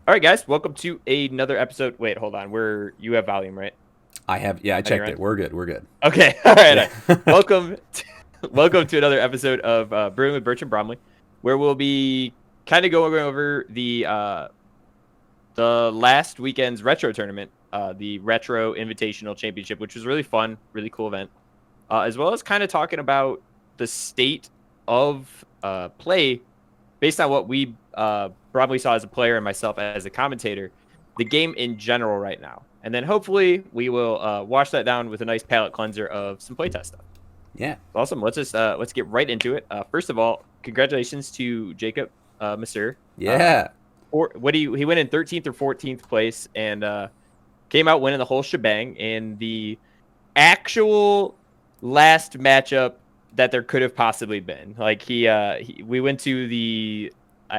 All right, guys, welcome to another episode. Wait, hold on. You have volume, right? I have, yeah, I On your checked it. end? We're good. We're good. Okay. All right. Yeah. Welcome welcome to another episode of Brewing with Birch and Bromley, where we'll be kind of going over the last weekend's retro tournament, the Retro Invitational Championship, which was really fun, really cool event, as well as kind of talking about the state of play based on what we probably saw as a player and myself as a commentator, the game in general right now. And then hopefully we will wash that down with a nice palate cleanser of some playtest stuff. Yeah. Awesome. Let's get right into it. First of all, congratulations to Jacob Masur. Yeah. He went in 13th or 14th place and came out winning the whole shebang in the actual last matchup that there could have possibly been. Like we went to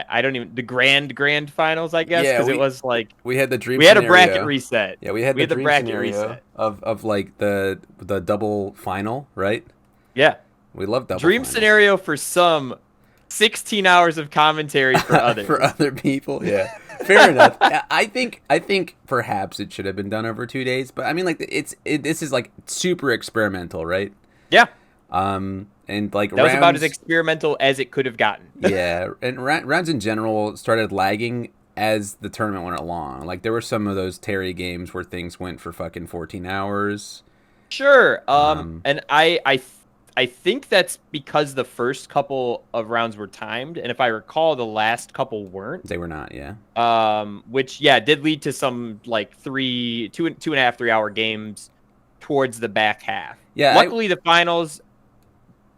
I don't even the grand finals, I guess, Yeah. because it was like We had the dream we had a bracket scenario. reset. Yeah, we had We the had the dream bracket scenario reset. of like the double final, right? Yeah. We love double Dream finals. scenario for some, 16 hours of commentary for others. For other people, yeah. Fair enough. I think perhaps it should have been done over 2 days, but I mean, like this is like super experimental, right? Yeah. And like That was about as rounds, experimental as it could have gotten. yeah, and rounds in general started lagging as the tournament went along. Like there were some of those Terry games where things went for fucking 14 hours. Sure. Um, And I think that's because the first couple of rounds were timed, and if I recall, the last couple weren't. they were not, yeah. Which did lead to some like 2.5, 3 hour games towards the back half. Yeah, Luckily, the finals,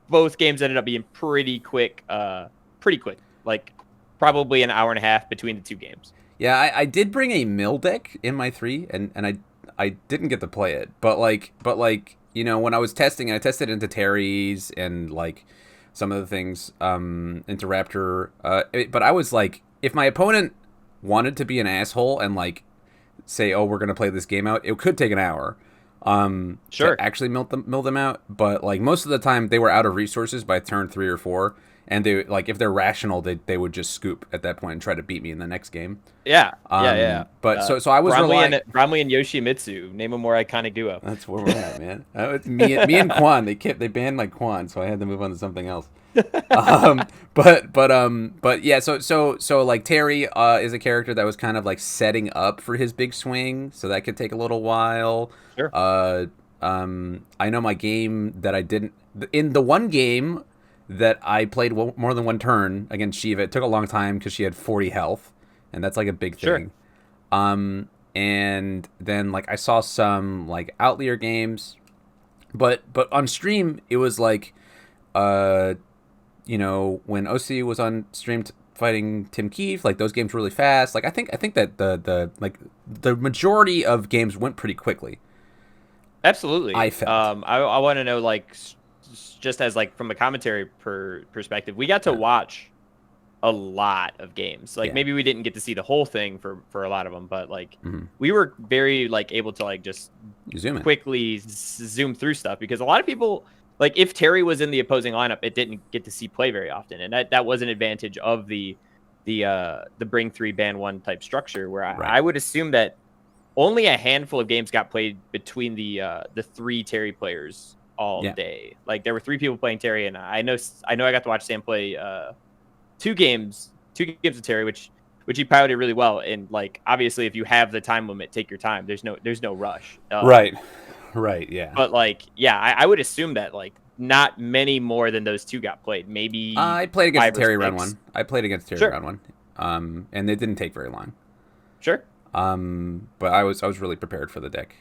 both games ended up being pretty quick. Pretty quick, like probably an hour and a half between the two games. I did bring a mill deck in my three, and I didn't get to play it, but you know, when I was testing, I tested into Terry's and like some of the things into Raptor. But I was like, if my opponent wanted to be an asshole and like say, oh, we're gonna play this game out, it could take an hour. Sure. To actually mill them out, but like most of the time they were out of resources by turn 3 or 4, and they like if they're rational, they would just scoop at that point and try to beat me in the next game. Yeah. But so I was relying. Bromley and Yoshimitsu, name a more iconic duo. That's where we're at, man. It's me and Quan. They banned my Quan, so I had to move on to something else. But yeah. So like Terry is a character that was kind of like setting up for his big swing, so that could take a little while. Sure. I know my game that I didn't in the one game that I played more than one turn against Shiva. It took a long time because she had 40 health, and that's like a big thing. Sure. And then like I saw some like outlier games, but on stream it was like, you know, when OC was on stream fighting Tim Keefe, like those games were really fast. Like I think that the like the majority of games went pretty quickly. Absolutely. I felt. I want to know, like, just as like from a commentary perspective, we got to watch a lot of games. Like maybe we didn't get to see the whole thing for a lot of them, but like we were very like able to like just quickly zoom through stuff, because a lot of people, like if Terry was in the opposing lineup, it didn't get to see play very often, and that was an advantage of the bring three ban one type structure, where I would assume that only a handful of games got played between the three Terry players all day. Like there were three people playing Terry, and I know I got to watch Sam play two games of Terry, which he piloted really well. And like obviously, if you have the time limit, take your time. There's no rush. Right. Yeah. But like, yeah, I would assume that like not many more than those two got played. Maybe I played against Terry round 6. one. I played against Terry round 1. And it didn't take very long. Sure. But I was really prepared for the deck.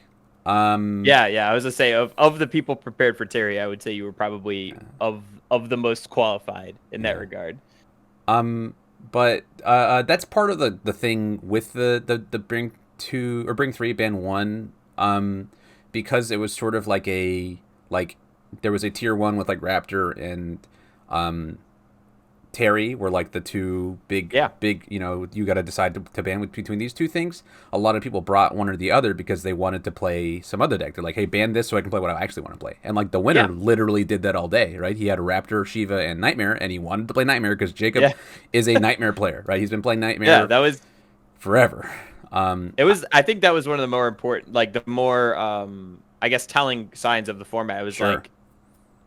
Yeah. I was gonna say of the people prepared for Terry, I would say you were probably of the most qualified in that regard. But that's part of the thing with the bring 2 or bring 3 ban 1. Because it was sort of like there was a tier 1 with like Raptor and Terry were like the two big, you know, you got to decide to ban between these two things. A lot of people brought one or the other because they wanted to play some other deck. They're like, hey, ban this so I can play what I actually want to play. And like the winner literally did that all day, right? He had Raptor, Shiva, and Nightmare, and he wanted to play Nightmare because Jacob is a Nightmare player, right? He's been playing Nightmare. Yeah, that was forever. I think that was one of the more important, like the more, I guess, telling signs of the format. It was Sure.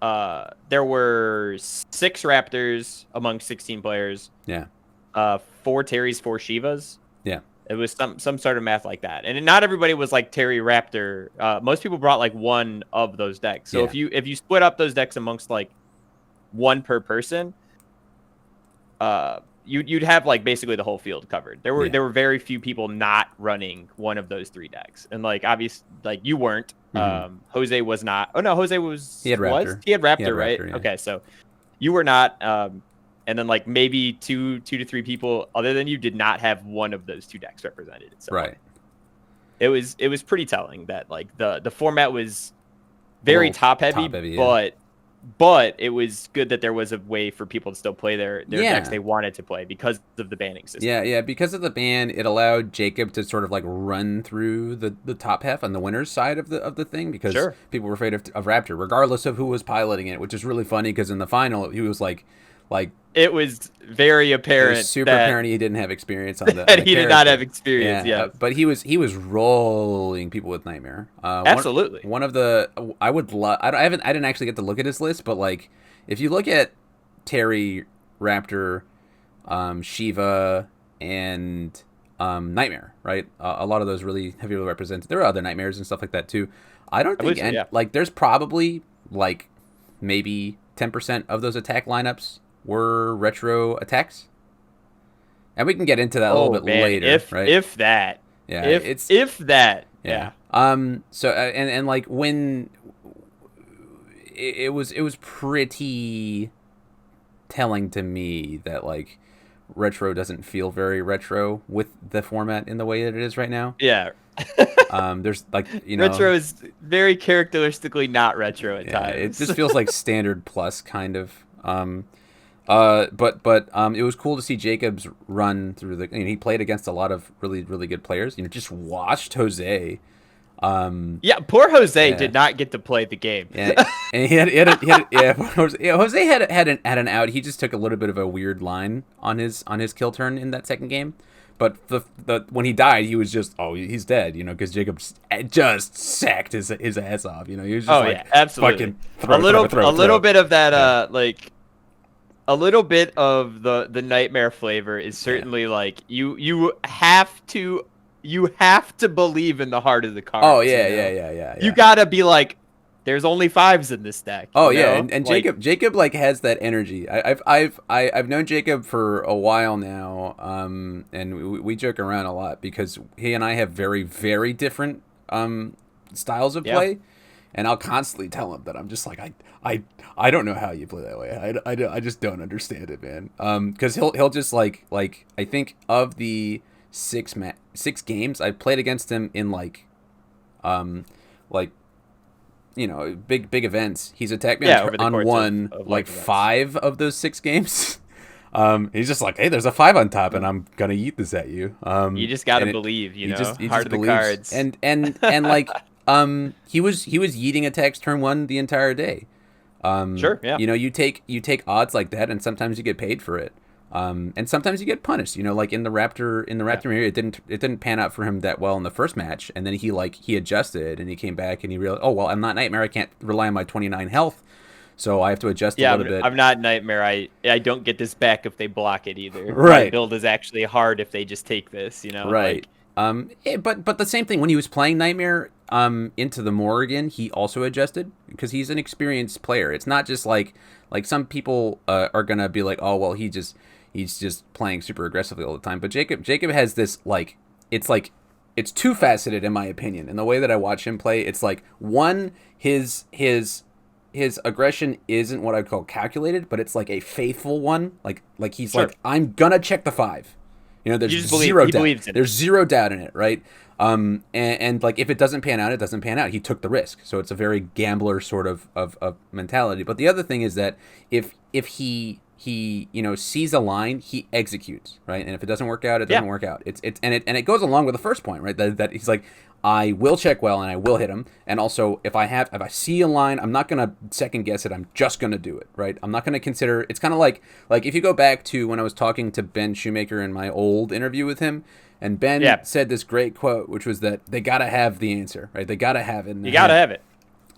like, there were 6 Raptors among 16 players. Yeah. 4 Terrys, 4 Shivas. Yeah. It was some sort of math like that, and not everybody was like Terry Raptor. Most people brought like one of those decks. So Yeah. if you split up those decks amongst like one per person, you'd have like basically the whole field covered. There were very few people not running one of those 3 decks, and like obvious like you weren't. Jose was not. Oh no, Jose was. He had Raptor. He had Raptor, He had right? Raptor, yeah. Okay, so you were not. And then like maybe two to three people other than you did not have one of those 2 decks represented. So Right. it was pretty telling that like the format was very top heavy, yeah. but it was good that there was a way for people to still play their decks they wanted to play because of the banning system. Yeah, because of the ban, it allowed Jacob to sort of like run through the top half on the winner's side of the thing because people were afraid of Raptor, regardless of who was piloting it, which is really funny because in the final he was like it was very apparent. It was super apparent he didn't have experience on the. That he did not have experience. Yeah, but he was rolling people with Nightmare. Absolutely. One of the I would love. I didn't actually get to look at his list, but like if you look at Terry, Raptor, Shiva, and Nightmare, right? A lot of those really heavily represented. There are other Nightmares and stuff like that too. I don't think like there's probably like maybe 10% of those attack lineups were retro attacks, and we can get into that a little bit later, right? If that, yeah, if that, yeah. So and like when it was pretty telling to me that like retro doesn't feel very retro with the format in the way that it is right now. Yeah. There's like retro is very characteristically not retro at times. It just feels like standard plus kind of. But it was cool to see Jacobs run through the. He played against a lot of really good players. Just watched Jose. Poor Jose did not get to play the game. Yeah, and he had Jose had an out. He just took a little bit of a weird line on his kill turn in that second game. But the when he died, he was just he's dead, because Jacob just sacked his ass off. He was just absolutely. A little bit of that a little bit of the Nightmare flavor is certainly like you have to believe in the heart of the cards. Oh yeah. You gotta be like, there's only 5s in this deck. Oh yeah, and Jacob like has that energy. I've known Jacob for a while now, and we joke around a lot because he and I have very very different styles of play, and I'll constantly tell him that I'm just like I don't know how you play that way. I just don't understand it, man. Because he'll just like I think of the 6 games I played against him in big events. He's attacked me on one like 5 of those 6 games. He's just like, hey, there's a 5 on top, and I'm gonna eat this at you. You just gotta believe, he heart of the cards, and like he was yeeting attacks turn 1 the entire day. Sure, yeah. You take odds like that, and sometimes you get paid for it. And sometimes you get punished. Like in the Raptor mirror, it didn't pan out for him that well in the first match, and then he adjusted and he came back and he realized, oh well, I'm not Nightmare. I can't rely on my 29 health, so I have to adjust a little bit. I'm not Nightmare. I don't get this back if they block it either. Right. My build is actually hard if they just take this. Right. But the same thing when he was playing Nightmare into the Morrigan, he also adjusted because he's an experienced player. It's not just like some people are gonna be like, oh well, he's just playing super aggressively all the time. But Jacob has this it's two-faceted in my opinion. In the way that I watch him play, it's like one, his aggression isn't what I'd call calculated, but it's like a faithful one. Like he's like, I'm gonna check the 5. There's zero doubt. There's zero doubt in it, right? And like if it doesn't pan out, it doesn't pan out. He took the risk, so it's a very gambler sort of mentality. But the other thing is that if he he sees a line, he executes, right? And if it doesn't work out, it doesn't Yeah. work out. It goes along with the first point, right? That he's like, I will check well and I will hit him. And also, if I see a line, I'm not gonna second guess it. I'm just gonna do it, right? I'm not gonna consider. It's kind of like if you go back to when I was talking to Ben Shoemaker in my old interview with him, and Ben said this great quote, which was that they gotta have the answer, right? They gotta have it. You gotta have it.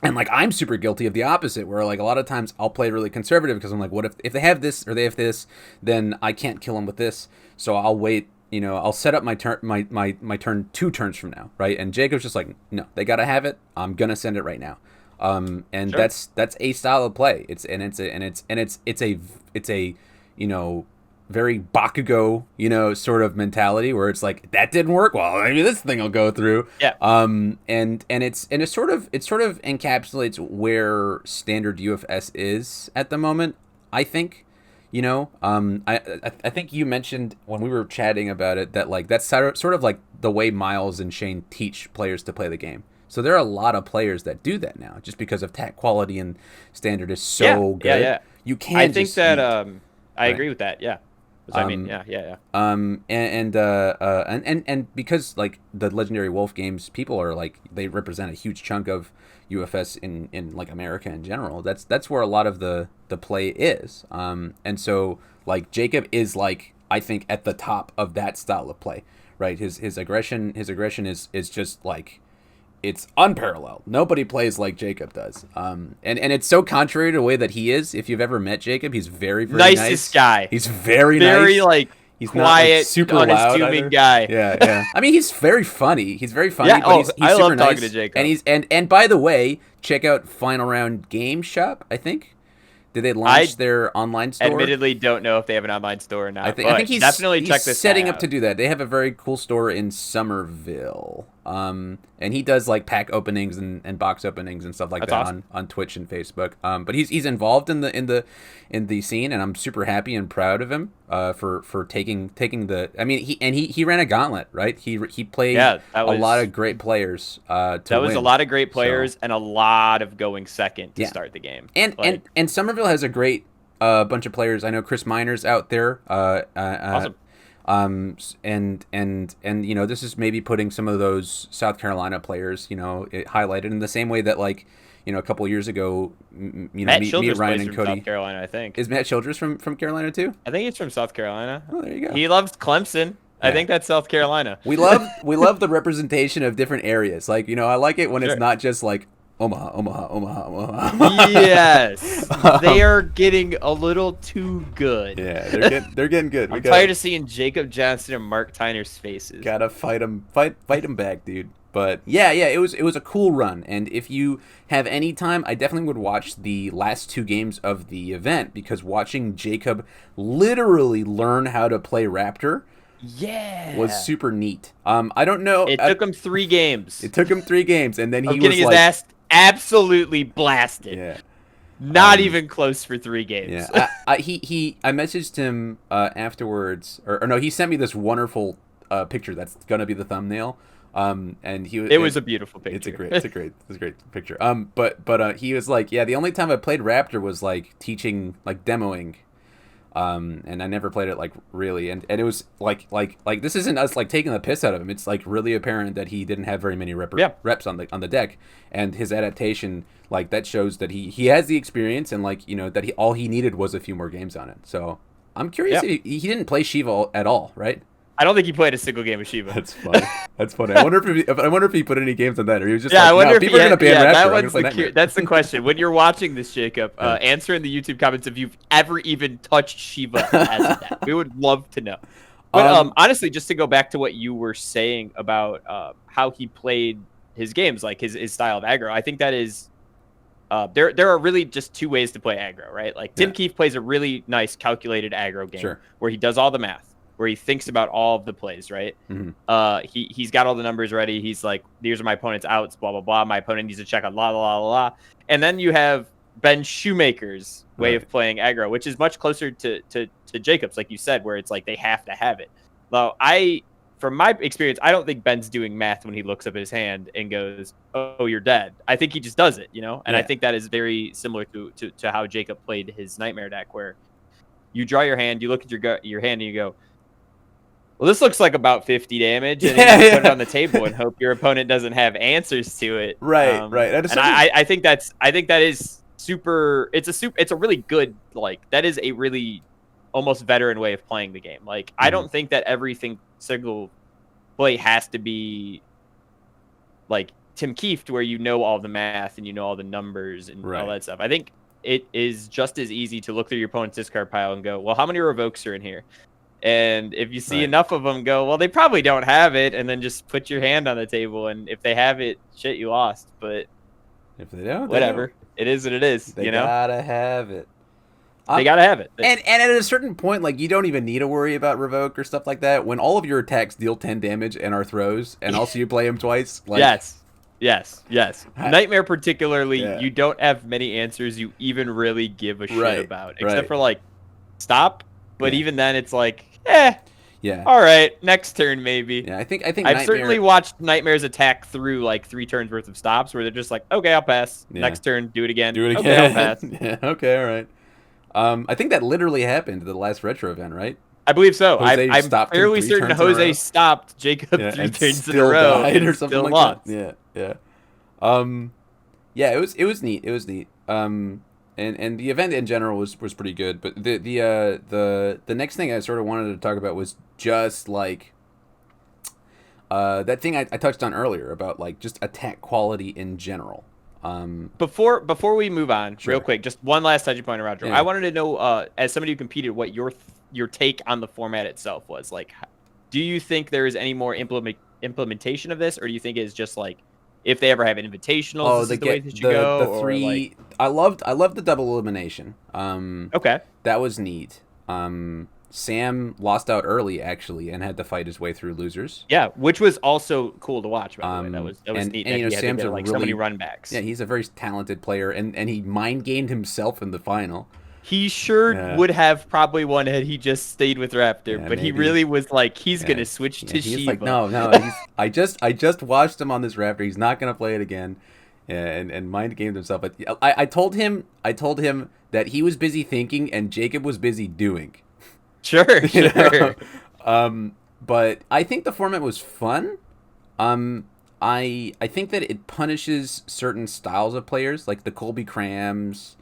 And like I'm super guilty of the opposite, where like a lot of times I'll play really conservative because I'm like, what if they have this or they have this, then I can't kill them with this, so I'll wait. I'll set up my turn my turn 2 turns from now, right? And Jacob's just like, no, they gotta have it. I'm gonna send it right now. And Sure. that's a style of play. It's a very Bakugo, sort of mentality where it's like that didn't work. Well, maybe this thing will go through. Yeah. And it sort of encapsulates where standard UFS is at the moment. I think, I think you mentioned when we were chatting about it that like that's sort of like the way Miles and Shane teach players to play the game. So there are a lot of players that do that now, just because of tech quality and standard is so good. Yeah. You can't. I think that I right. agree with that. Yeah. I mean, yeah. And because like the Legendary Wolf games, people are like they represent a huge chunk of UFS in like America in general. That's where a lot of the play is. And so like Jacob is like I think at the top of that style of play, right? His aggression is just like it's unparalleled. Nobody plays like Jacob does. And it's so contrary to the way that he is. If you've ever met Jacob, he's very, very nicest guy. He's very nice. Like he's quiet, not like super unassuming loud guy. Yeah. I mean, he's very funny. Yeah. But he's I super love talking nice. to Jacob. And by the way, check out Final Round Game Shop. I think. Did they launch their online store? Admittedly, don't know if they have an online store or not. I think he's definitely check this setting out. up to do that. They have a very cool store in Somerville, and he does like pack openings and box openings and stuff like That's that awesome. on Twitch and Facebook. But he's involved in the scene, and I'm super happy and proud of him for taking the. I mean, he ran a gauntlet, right? He played a lot of great players. That was a lot of great players and a lot of going second to start the game. And Somerville has a great bunch of players. I know Chris Miner's out there. Awesome. And this is maybe putting some of those South Carolina players, highlighted in the same way that like, a couple years ago, Matt Childress Ryan and from Cody. South Carolina, I think. Is Matt Childress from Carolina too? I think he's from South Carolina. Oh, there you go. He loves Clemson. Yeah. I think that's South Carolina. We love the representation of different areas. Like, I like it when it's not just like Omaha. Yes. They are getting a little too good. Yeah, they're getting good. I'm tired of seeing Jacob Johnson and Mark Tyner's faces. Gotta fight them back, dude. But yeah, it was a cool run. And if you have any time, I definitely would watch the last 2 games of the event, because watching Jacob literally learn how to play Raptor was super neat. I don't know. It took him 3 games. It took him 3 games, and then he was getting his ass absolutely blasted. Yeah. Not even close for 3 games. Yeah. I messaged him afterwards, or no, he sent me this wonderful picture that's gonna be the thumbnail. And it was a beautiful picture. It's a great picture. But he was like, yeah, the only time I played Raptor was like teaching, like demoing. And I never played it like really, and it was like this isn't us like taking the piss out of him. It's like really apparent that he didn't have very many reps on the deck, and his adaptation, like that shows that he has the experience, and like that all he needed was a few more games on it. So I'm curious if he didn't play Shiva at all, right? I don't think he played a single game of Shiva. That's funny. I wonder if he put any games on that, or he was just I wonder if people are gonna ban Raptor. That's the question. When you're watching this, Jacob, answer in the YouTube comments if you've ever even touched Shiva as a deck. We would love to know. But honestly, just to go back to what you were saying about how he played his games, like his style of aggro, I think that is there are really just 2 ways to play aggro, right? Like Tim Keefe plays a really nice calculated aggro game where he does all the math, where he thinks about all of the plays, right? Mm-hmm. He's got all the numbers ready. He's like, these are my opponent's outs, blah, blah, blah. My opponent needs to check on blah, blah, blah, blah. And then you have Ben Shoemaker's way of playing aggro, which is much closer to Jacob's, like you said, where it's like they have to have it. Though from my experience, I don't think Ben's doing math when he looks up his hand and goes, oh, you're dead. I think he just does it, And I think that is very similar to how Jacob played his Nightmare deck, where you draw your hand, you look at your hand, and you go, well, this looks like about 50 damage, and then you put it on the table and hope your opponent doesn't have answers to it. Right. And I think that is super. It's a really good, like, that is a really almost veteran way of playing the game. Like, I don't think that everything single play has to be like Tim Keefe, to where you know all the math and you know all the numbers and all that stuff. I think it is just as easy to look through your opponent's discard pile and go, well, how many revokes are in here? And if you see enough of them, go, well, they probably don't have it, and then just put your hand on the table. And if they have it, shit, you lost. But if they don't, whatever. It is what it is. They gotta have it. They gotta have it. And at a certain point, like, you don't even need to worry about revoke or stuff like that. When all of your attacks deal 10 damage and are throws, and also you play them twice. Like, Yes. Nightmare particularly, you don't have many answers you even really give a shit about, except for like stop. But even then, it's like, all right, next turn maybe. Yeah, I think I've certainly watched Nightmares attack through like 3 turns worth of stops, where they're just like, okay, I'll pass. Next turn, do it again. Okay, I'll pass. Okay, all right. I think that literally happened at the last retro event, right? I believe so. I'm fairly certain Jose stopped Jacob 3 turns in a row or something still like lost. that. Yeah. It was neat. It was neat. And the event in general was pretty good. But the next thing I sort of wanted to talk about was just like that thing I touched on earlier about like just attack quality in general. Before we move on, real quick, just one last touch point around Joe. I wanted to know, as somebody who competed, what your take on the format itself was. Like, do you think there is any more implementation of this, or do you think it's just like, if they ever have an invitational, this is the way that you go? The 3, like... I loved the double elimination. Okay, that was neat. Sam lost out early actually and had to fight his way through losers. Yeah, which was also cool to watch. By the way, that was neat. And you know, Sam's so many run backs. Yeah, he's a very talented player, and he mind gamed himself in the final. He would have probably won had he just stayed with Raptor, but maybe. He really was like, he's gonna switch to Shiva. He's like, no. I just watched him on this Raptor. He's not gonna play it again, and mind gamed himself. But I told him that he was busy thinking and Jacob was busy doing. Sure. But I think the format was fun. I think that it punishes certain styles of players, like the Colby Crams,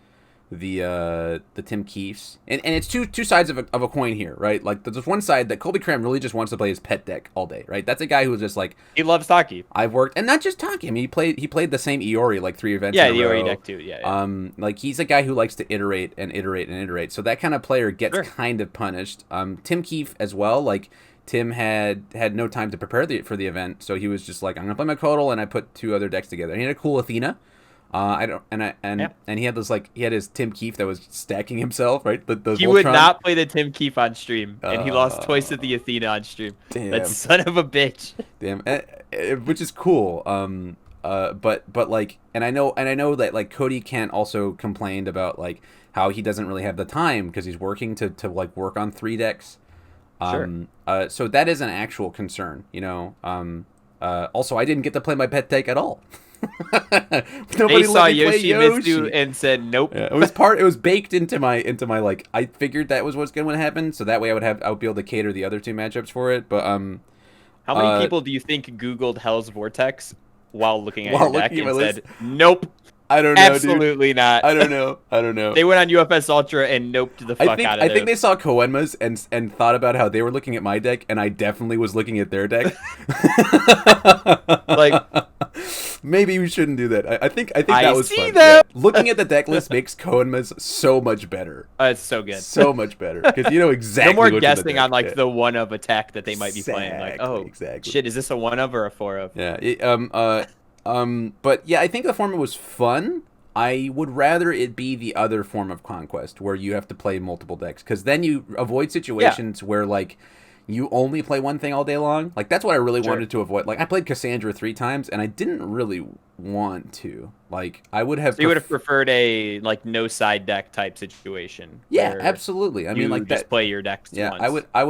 the Tim Keefes, and it's two sides of a coin here, right? Like, there's one side that Colby Cram really just wants to play his pet deck all day, right? That's a guy who's just like, he loves Taki. I've worked, and not just Taki. I mean, he played the same Iori like 3 events. Yeah, the Iori deck too. Yeah. Like, he's a guy who likes to iterate and iterate and iterate. So that kind of player gets kind of punished. Tim Keefe as well. Like, Tim had no time to prepare for the event, so he was just like, I'm gonna play my Kodal, and I put 2 other decks together. And he had a cool Athena. And he had his Tim Keefe that was stacking himself, right? He would not play the Tim Keefe on stream, and he lost twice at the Athena on stream. Damn. That son of a bitch. Damn, which is cool. But like, and I know that like Cody Kent also complained about like how he doesn't really have the time because he's working to like work on 3 decks. So that is an actual concern, you know. Also, I didn't get to play my pet deck at all. They saw Yoshimitsu and said nope. Yeah, it was baked into my like, I figured that was what's going to happen, so that way I would be able to cater the other 2 matchups for it. But how many people do you think Googled Hell's Vortex while looking at your deck and said nope? I don't know, absolutely dude. Not. I don't know. They went on UFS Ultra and noped the fuck out of it. I think they saw Koenma's and thought about how they were looking at my deck, and I definitely was looking at their deck. Like, maybe we shouldn't do that. I think that was fun. That. Yeah. Looking at the deck list makes Koenma's so much better. It's so good. So much better. Because you know exactly no more guessing on like the 1-of attack that they might be playing. Like, shit, is this a 1-of or a 4-of? Yeah. But yeah, I think the format was fun. I would rather it be the other form of Conquest where you have to play multiple decks, because then you avoid situations where like you only play one thing all day long. Like, that's what I really wanted to avoid. Like, I played Cassandra 3 times and I didn't really want to. Like, I would have. So you would have preferred a like no side deck type situation. Yeah, absolutely. I mean, like, just play your decks. Yeah, once. I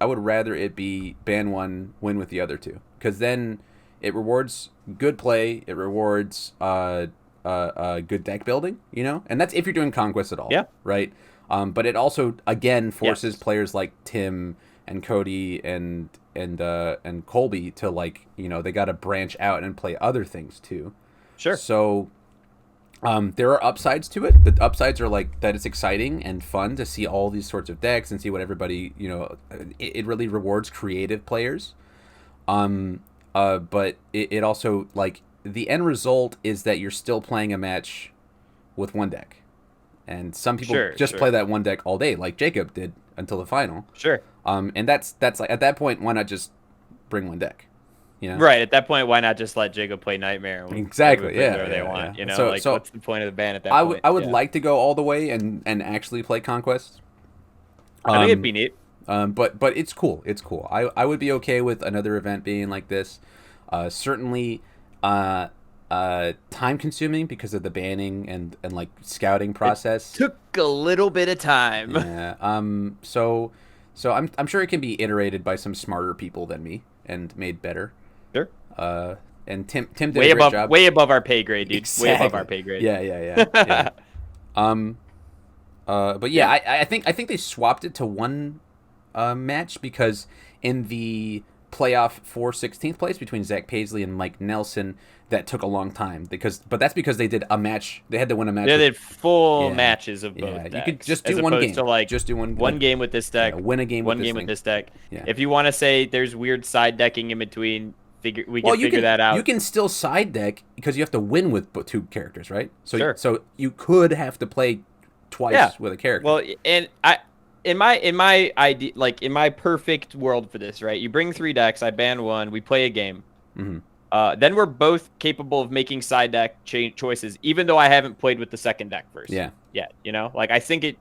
would rather it be ban 1, win with the other 2, because then it rewards good play. It rewards good deck building, you know? And that's if you're doing Conquest at all. Yeah. Right? But it also again forces Yes. players like Tim and Cody and Colby to, like, they got to branch out and play other things too. Sure. So there are upsides to it. The upsides are like that it's exciting and fun to see all these sorts of decks and see what everybody, it really rewards creative players. But it also, like, the end result is that you're still playing a match with one deck. And some people just play that one deck all day, like Jacob did until the final. Sure. And that's like, at that point, why not just bring one deck? Right. At that point, why not just let Jacob play Nightmare? Exactly. Yeah. Whatever they want. Yeah. So what's the point of the ban at that point? I would like to go all the way and actually play Conquest. I think it'd be neat. But it's cool. It's cool. I would be okay with another event being like this. Certainly, time consuming because of the banning and like scouting process. It took a little bit of time. Yeah. So I'm sure it can be iterated by some smarter people than me and made better. Sure. And Tim did a great job. Way above our pay grade, dude. Exactly. Way above our pay grade. Yeah. But yeah, I think they swapped it to one match because in the playoff for 16th place between Zach Paisley and Mike Nelson, that took a long time but that's because they did a match. They had to win a match. They did full matches of both decks. You could just do one game. To like just do one game with this deck. Win a game. One game with this deck. Yeah. If you want to say there's weird side decking in between, we can figure that out. You can still side deck because you have to win with two characters, right? So sure. So you could have to play twice with a character. Well, and in my idea, like in my perfect world for this, right? You bring 3 decks, I ban one, we play a game. Mm-hmm. Then we're both capable of making side deck choices, even though I haven't played with the second deck first. Yeah. Yet, like I think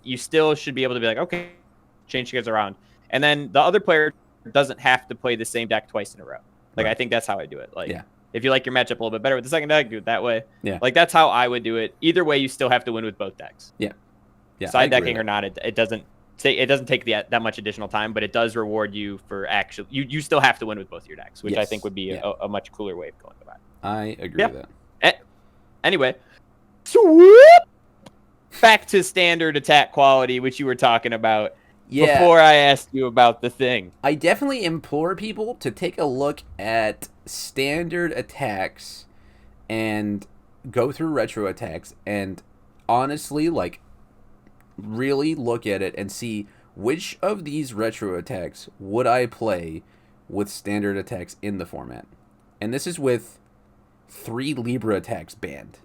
you still should be able to be like, okay, change you guys around, and then the other player doesn't have to play the same deck twice in a row. Like I think that's how I do it. Like if you like your matchup a little bit better with the second deck, do it that way. Yeah. Like that's how I would do it. Either way, you still have to win with both decks. Yeah. Yeah. Side decking or not, it doesn't take that much additional time, but it does reward you for actually you still have to win with both your decks, which I think would be a much cooler way of going about it. I agree with that. Anyway, swoop back to standard attack quality, which you were talking about. Yeah. Before I asked you about the thing. I definitely implore people to take a look at standard attacks and go through retro attacks and honestly, like, really look at it and see which of these retro attacks would I play with standard attacks in the format. And this is with 3 Libra attacks banned.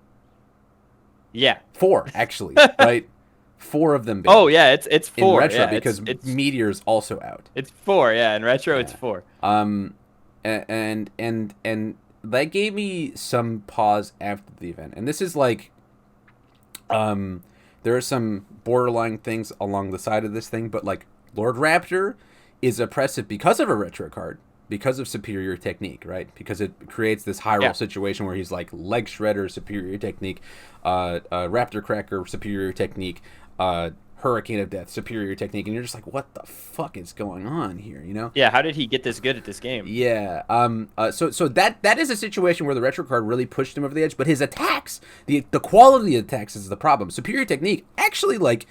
Yeah. 4, actually, right? 4 of them banned. Oh yeah, it's 4 in retro, yeah, because Meteor's also out. It's 4, yeah. In retro, it's 4. And that gave me some pause after the event. And this is like, there are some borderline things along the side of this thing, but like Lord Raptor is oppressive because of a retro card, because of superior technique, right? Because it creates this high roll situation where he's like Leg Shredder, superior technique, Raptor Cracker, superior technique, Hurricane of Death, superior technique, and you're just like, what the fuck is going on here, Yeah, how did he get this good at this game? Yeah. So that is a situation where the retro card really pushed him over the edge, but his attacks, the quality of the attacks is the problem. Superior technique, actually, like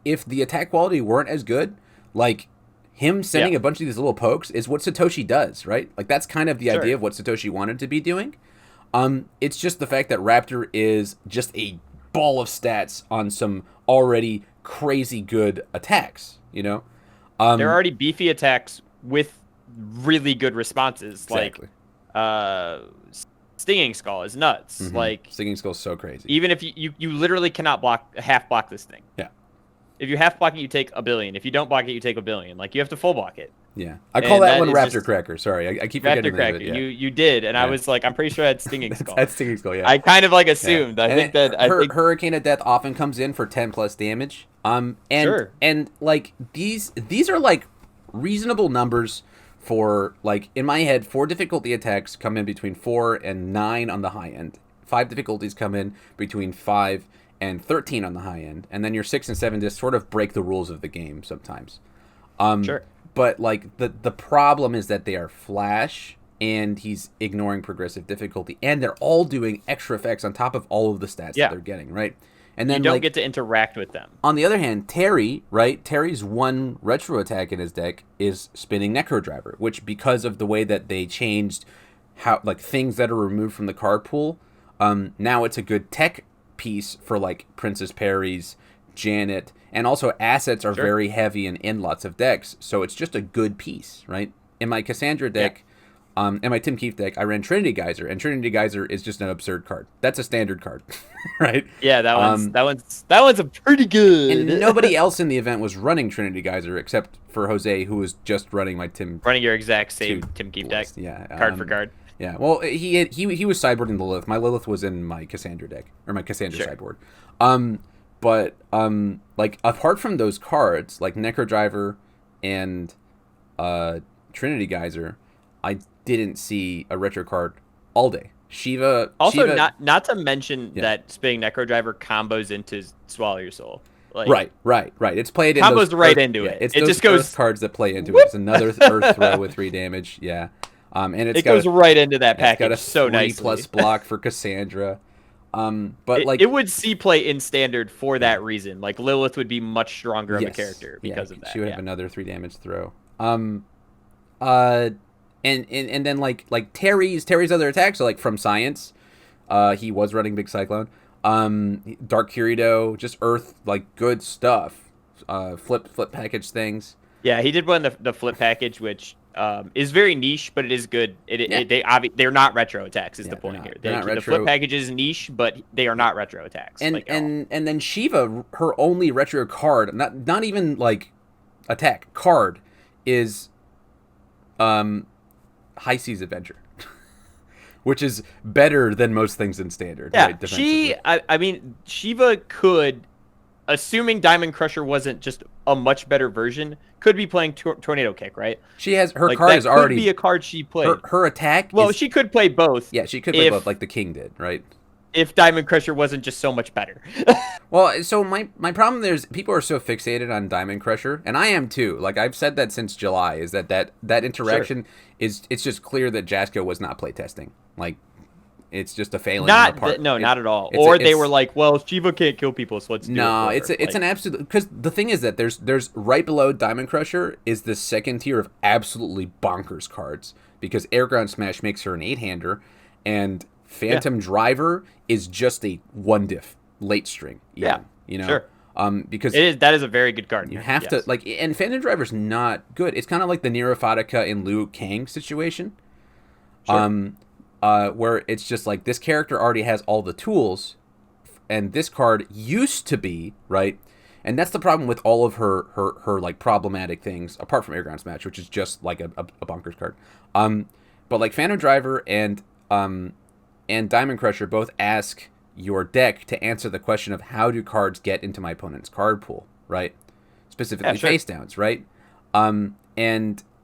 if the attack quality weren't as good, like him sending a bunch of these little pokes is what Satoshi does, right? Like that's kind of the idea of what Satoshi wanted to be doing. It's just the fact that Raptor is just a ball of stats on some already crazy good attacks, They're already beefy attacks with really good responses. Exactly. Like Stinging Skull is nuts. Mm-hmm. Like Stinging Skull is so crazy. Even if you literally cannot half block this thing. Yeah. If you half block it, you take 1 billion. If you don't block it, you take 1 billion. Like you have to full block it. Yeah, I call that one Raptor Cracker. Sorry, I keep forgetting Raptor Cracker. You did, and I was like, I'm pretty sure that's Stinging Skull. That's Stinging Skull. Yeah. I kind of like assumed. I think Hurricane of Death often comes in for 10+ damage. And like these are like reasonable numbers for, like, in my head, 4 difficulty attacks come in between 4 and 9 on the high end. 5 difficulties come in between 5 and 13 on the high end, and then your 6 and 7 just sort of break the rules of the game sometimes. But like the problem is that they are flash, and he's ignoring progressive difficulty, and they're all doing extra effects on top of all of the stats that they're getting, right? And then you don't like get to interact with them. on the other hand, Terry, right? Terry's one retro attack in his deck is spinning Necro Driver, which because of the way that they changed how like things that are removed from the card pool, now it's a good tech piece for like Princess Perry's, Janet, and also assets are very heavy and in lots of decks, so it's just a good piece, right? In my Cassandra deck, in my Tim Keefe deck, I ran Trinity Geyser, and Trinity Geyser is just an absurd card. That's a standard card, right? Yeah, that one's a pretty good. And nobody else in the event was running Trinity Geyser except for Jose, who was just running my running your exact same Tim Keefe deck. Yeah, card for card. Yeah, well, he was sideboarding the Lilith. My Lilith was in my Cassandra deck, or my Cassandra sideboard. But like apart from those cards, like Necro Driver and Trinity Geyser, I didn't see a retro card all day. Shiva. Also, not to mention that spinning Necro Driver combos into Swallow Your Soul. Like, right. It's played combos into it. It's it those just goes Earth cards that play into it. It's another Earth throw with 3 damage. Yeah. And it goes right into that package. It's got a 3+ block for Cassandra. But it would see play in standard for that reason. Like Lilith would be much stronger of a character because of that. She would have another 3 damage throw. And then like Terry's other attacks are like from Science. He was running Big Cyclone. Dark Kirito, just Earth, like good stuff. Flip package things. Yeah, he did one the flip package, which is very niche, but it is good. They're not retro attacks. Is the point here? The flip package is niche, but they are not retro attacks. And and then Shiva, her only retro card, not even like attack card, is High Seas Adventure, which is better than most things in standard. Yeah, right, I mean, Shiva could, assuming Diamond Crusher wasn't just a much better version, could be playing Tornado Kick, right? She has her card is already be a card she played. Her attack. Well, she could play both. Yeah, she could play both, like the King did, right? If Diamond Crusher wasn't just so much better. Well, so my problem there is people are so fixated on Diamond Crusher, and I am too. Like I've said that since July, is that interaction is it's just clear that Jasko was not playtesting. Like it's just a failing. Not at all. Or they were like, well, Shiva can't kill people, so let's do it. No, it's an absolute, because the thing is that there's right below Diamond Crusher is the second tier of absolutely bonkers cards, because Airground Smash makes her an 8-hander, and Phantom Driver is just a 1-diff late string. You know. Sure. Because that is a very good card. You have to like, and Phantom Driver's not good. It's kind of like the Neurophotica in Liu Kang situation. Sure. Where it's just like this character already has all the tools, and this card used to be, right? And that's the problem with all of her like problematic things, apart from Airground Smash, which is just like a bonkers card. But like Phantom Driver and Diamond Crusher both ask your deck to answer the question of how do cards get into my opponent's card pool, right? Specifically face downs, right?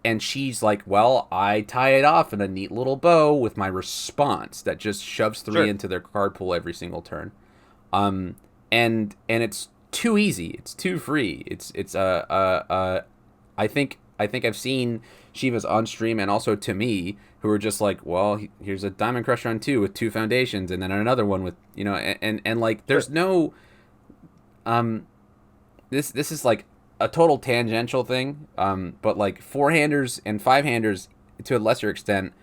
And she's like, well, I tie it off in a neat little bow with my response that just shoves 3 into their card pool every single turn. And it's too easy. It's too free. I think I've seen Shiva's on stream and also to me who are just like, well, here's a Diamond Crusher on 2 with 2 foundations, and then another one with, you know, and like there's no this is like a total tangential thing, but like 4-handers and 5-handers to a lesser extent,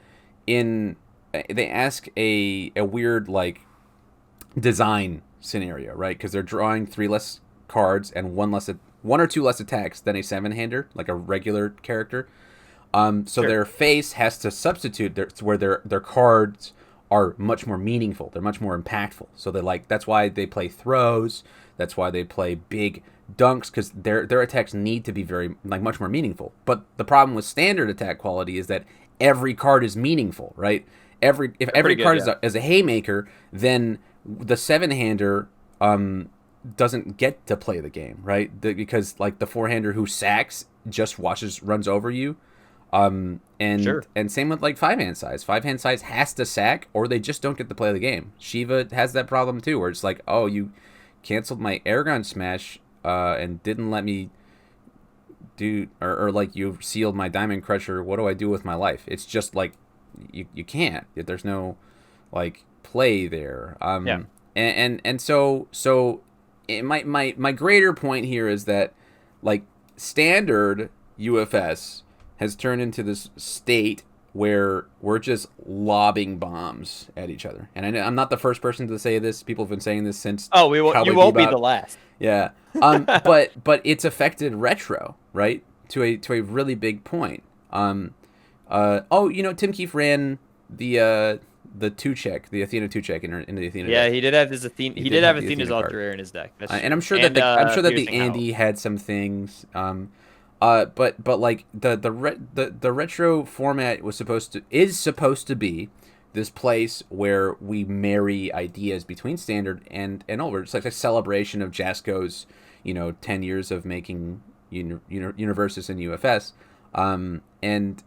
they ask a weird like design scenario, right? Because they're drawing 3 less cards and 1 or 2 less attacks than a 7-hander, like a regular character. So their face has to substitute where their cards are much more meaningful. They're much more impactful. So that's why they play throws. That's why they play big dunks, because their attacks need to be very much more meaningful. But the problem with standard attack quality is that every card is meaningful, right? If every card is a haymaker, then the 7-hander doesn't get to play the game, right? Because like the 4-hander who sacks just runs over you. And same with like 5-hand size. 5-hand size has to sack, or they just don't get to play the game. Shiva has that problem too, where it's like, oh, you canceled my Airgun Smash and didn't let me do, or like you sealed my Diamond Crusher. What do I do with my life? It's just like you can't. There's no like play there. And so my greater point here is that like standard UFS has turned into this state where we're just lobbing bombs at each other. And I'm not the first person to say this. People have been saying this since. Oh, you won't be the last. Yeah. But it's affected retro, right? To a really big point. Tim Keefe ran the 2-check, the Athena 2-check into the Athena. Yeah, deck. he did have his Athena. He did have Athena's Ultra Rare in his deck. And I'm sure that the Andy had some things. But like the retro format is supposed to be this place where we marry ideas between standard and older. It's like a celebration of Jasco's 10 years of making universes in UFS. And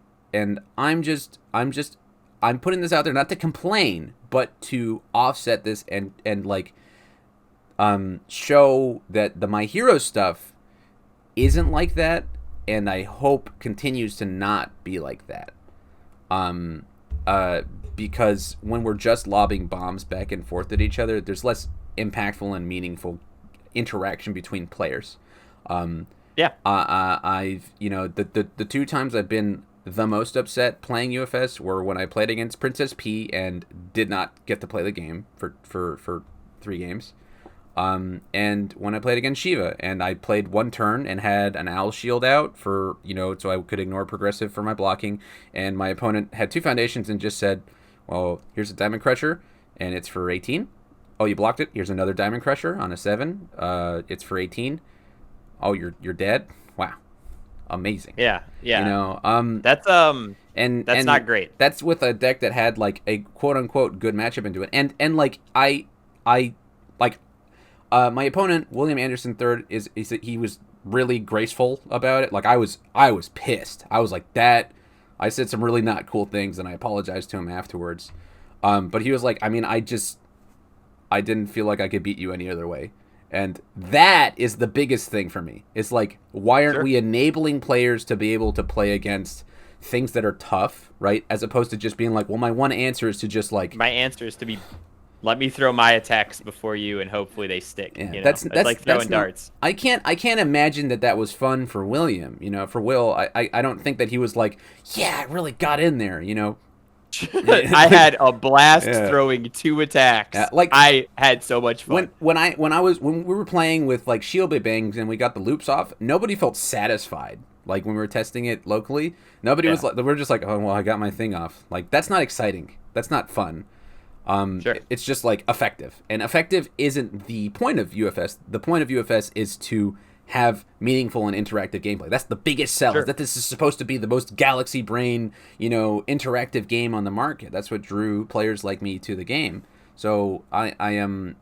I'm putting this out there not to complain, but to offset this and show that the My Hero stuff isn't like that, and I hope continues to not be like that. Because when we're just lobbing bombs back and forth at each other, there's less impactful and meaningful interaction between players. Yeah. I've the 2 times I've been the most upset playing UFS were when I played against Princess P and did not get to play the game for 3 games. And when I played against Shiva and I played 1 turn and had an Owl Shield out for, so I could ignore progressive for my blocking, and my opponent had 2 foundations and just said, well, here's a Diamond Crusher and it's for 18. Oh, you blocked it. Here's another Diamond Crusher on a 7. It's for 18. Oh, you're dead. Wow. Amazing. Yeah. That's and that's not great. That's with a deck that had like a quote unquote good matchup into it. And like I my opponent, William Anderson III, is that he was really graceful about it. Like I was pissed. I was like that. I said some really not cool things, and I apologized to him afterwards. But he was like, I mean, I didn't feel like I could beat you any other way. And that is the biggest thing for me. It's like, why aren't we enabling players to be able to play against things that are tough, right? As opposed to just being like, well, my one answer is to just like... My answer is to be... Let me throw my attacks before you, and hopefully they stick. Yeah, that's like throwing darts. I can't imagine that was fun for William. For Will, I don't think that he was like, yeah, I really got in there. I had a blast throwing 2 attacks. I had so much fun. When we were playing with like Shield Bangs and we got the loops off, nobody felt satisfied. Like when we were testing it locally, nobody was like, we're just like, oh well, I got my thing off. Like that's not exciting. That's not fun. It's just like effective, and effective isn't the point of UFS. The point of UFS is to have meaningful and interactive gameplay. That's the biggest sell. Is that this is supposed to be the most galaxy brain, interactive game on the market. That's what drew players like me to the game. So I'm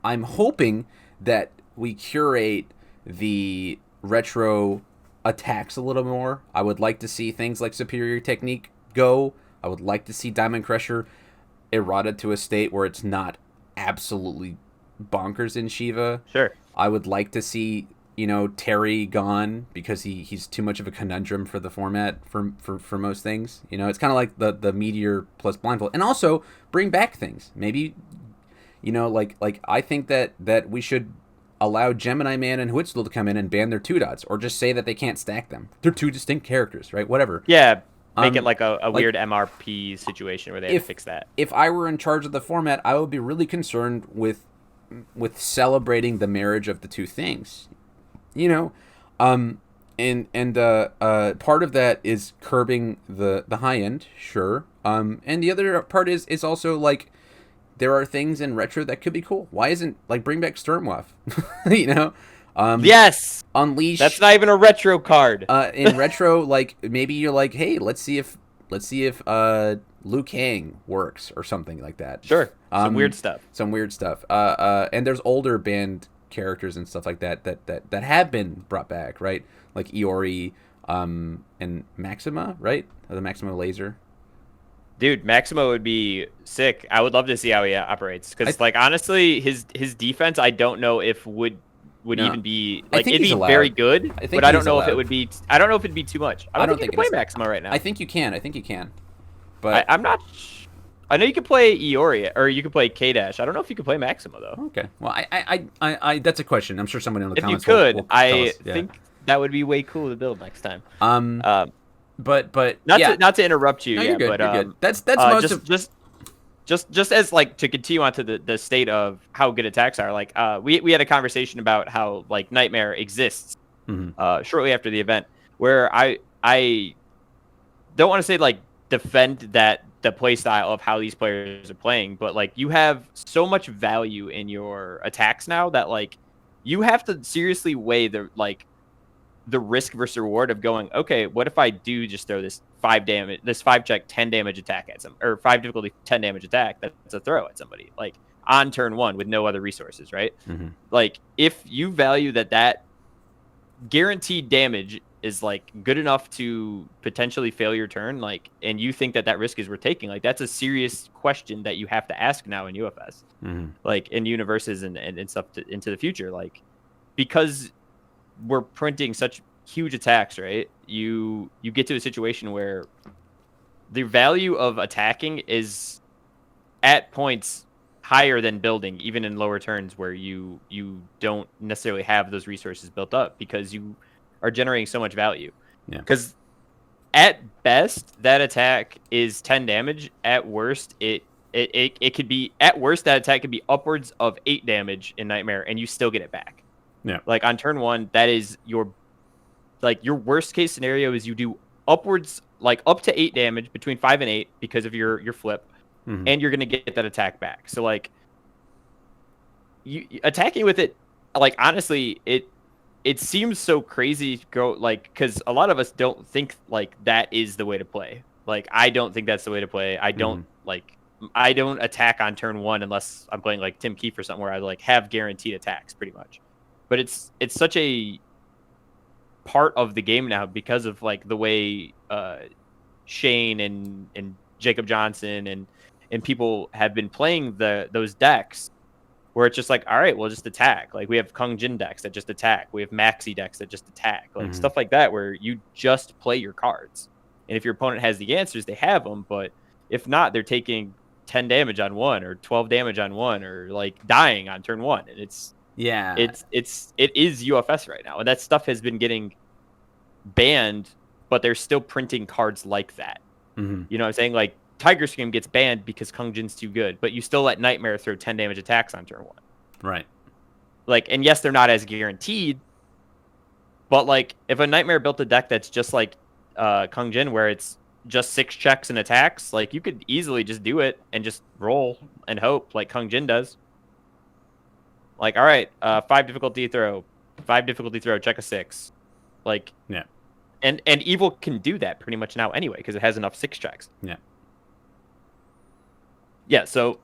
hoping that we curate the retro attacks a little more. I would like to see things like Superior Technique go. I would like to see Diamond Crusher eroded to a state where it's not absolutely bonkers in Shiva. Sure. I would like to see, Terry gone because he's too much of a conundrum for the format for most things. It's kind of like the Meteor plus Blindfold. And also bring back things. Maybe, like I think that we should allow Gemini Man and Huitzl to come in and ban their 2 dots, or just say that they can't stack them. They're 2 distinct characters, right? Whatever. Yeah. Make it like a weird MRP situation where they have to fix that. If I were in charge of the format, I would be really concerned with celebrating the marriage of the 2 things. And part of that is curbing the high end, sure. And the other part is also like there are things in retro that could be cool. Why isn't like bring back Sturmwaff? Yes, Unleash. That's not even a retro card. In retro, like maybe you're like, hey, let's see if Liu Kang works or something like that. Sure, some weird stuff. And there's older band characters and stuff like that have been brought back, right? Like Iori, and Maxima, right? The Maxima laser. Dude, Maximo would be sick. I would love to see how he operates because, like, honestly, his defense, I don't know if would even be like it'd be very good, but I don't know if it would be. I don't know if it'd be too much. I don't think you can play Maximo right now. I think you can. But I'm not. I know you can play Iori or you can play K-Dash. I don't know if you can play Maxima though. Okay. Well, I that's a question. I'm sure someone in the If you comments could, will tell I us. Yeah. think that would be way cool to build next time. Um. Um, But not yeah. to not to interrupt you, No, you're yeah, good. but You're good. That's most just of. just as like to continue on to the state of how good attacks are. Like we had a conversation about how like Nightmare exists shortly after the event, where I don't want to say like defend that the play style of how these players are playing, but like you have so much value in your attacks now that like you have to seriously weigh the risk versus reward of going, okay, what if I do just throw this 5 check 10 damage attack at some, or 5 difficulty 10 damage attack that's a throw at somebody like on turn 1 with no other resources, right? Like if you value that guaranteed damage is like good enough to potentially fail your turn, like, and you think that risk is worth taking, like that's a serious question that you have to ask now in UFS, like in universes and stuff into the future, like because we're printing such huge attacks, right? You get to a situation where the value of attacking is at points higher than building, even in lower turns where you don't necessarily have those resources built up because you are generating so much value. Yeah. Because at best, that attack is 10 damage. At worst, it could be, at worst, that attack could be upwards of 8 damage in Nightmare, and you still get it back. Yeah. Like on turn 1, that is your worst case scenario is you do upwards, like up to 8 damage, between 5 and 8 because of your flip, and you're gonna get that attack back. So like you attacking with it, like honestly, it seems so crazy to go, like, because a lot of us don't think like that is the way to play. Like I don't think that's the way to play. I don't I don't attack on turn 1 unless I'm playing like Tim Keefe or something where I like have guaranteed attacks pretty much. But it's such a part of the game now because of like the way Shane and Jacob Johnson and people have been playing those decks where it's just like, all right, we'll just attack. Like we have Kung Jin decks that just attack. We have Maxi decks that just attack. Like stuff like that where you just play your cards. And if your opponent has the answers, they have them. But if not, they're taking 10 damage on 1 or 12 damage on 1 or like dying on turn 1. And it is UFS right now. And that stuff has been getting banned, but they're still printing cards like that. You know what I'm saying? Like Tiger Scream gets banned because Kung Jin's too good, but you still let Nightmare throw 10 damage attacks on turn 1. Right. Like, and yes, they're not as guaranteed, but like if a Nightmare built a deck that's just like Kung Jin where it's just 6 checks and attacks, like you could easily just do it and just roll and hope like Kung Jin does. Like, all right, 5 difficulty throw, check a 6. Like, yeah. And Evil can do that pretty much now anyway because it has enough 6 checks. Yeah. Yeah, so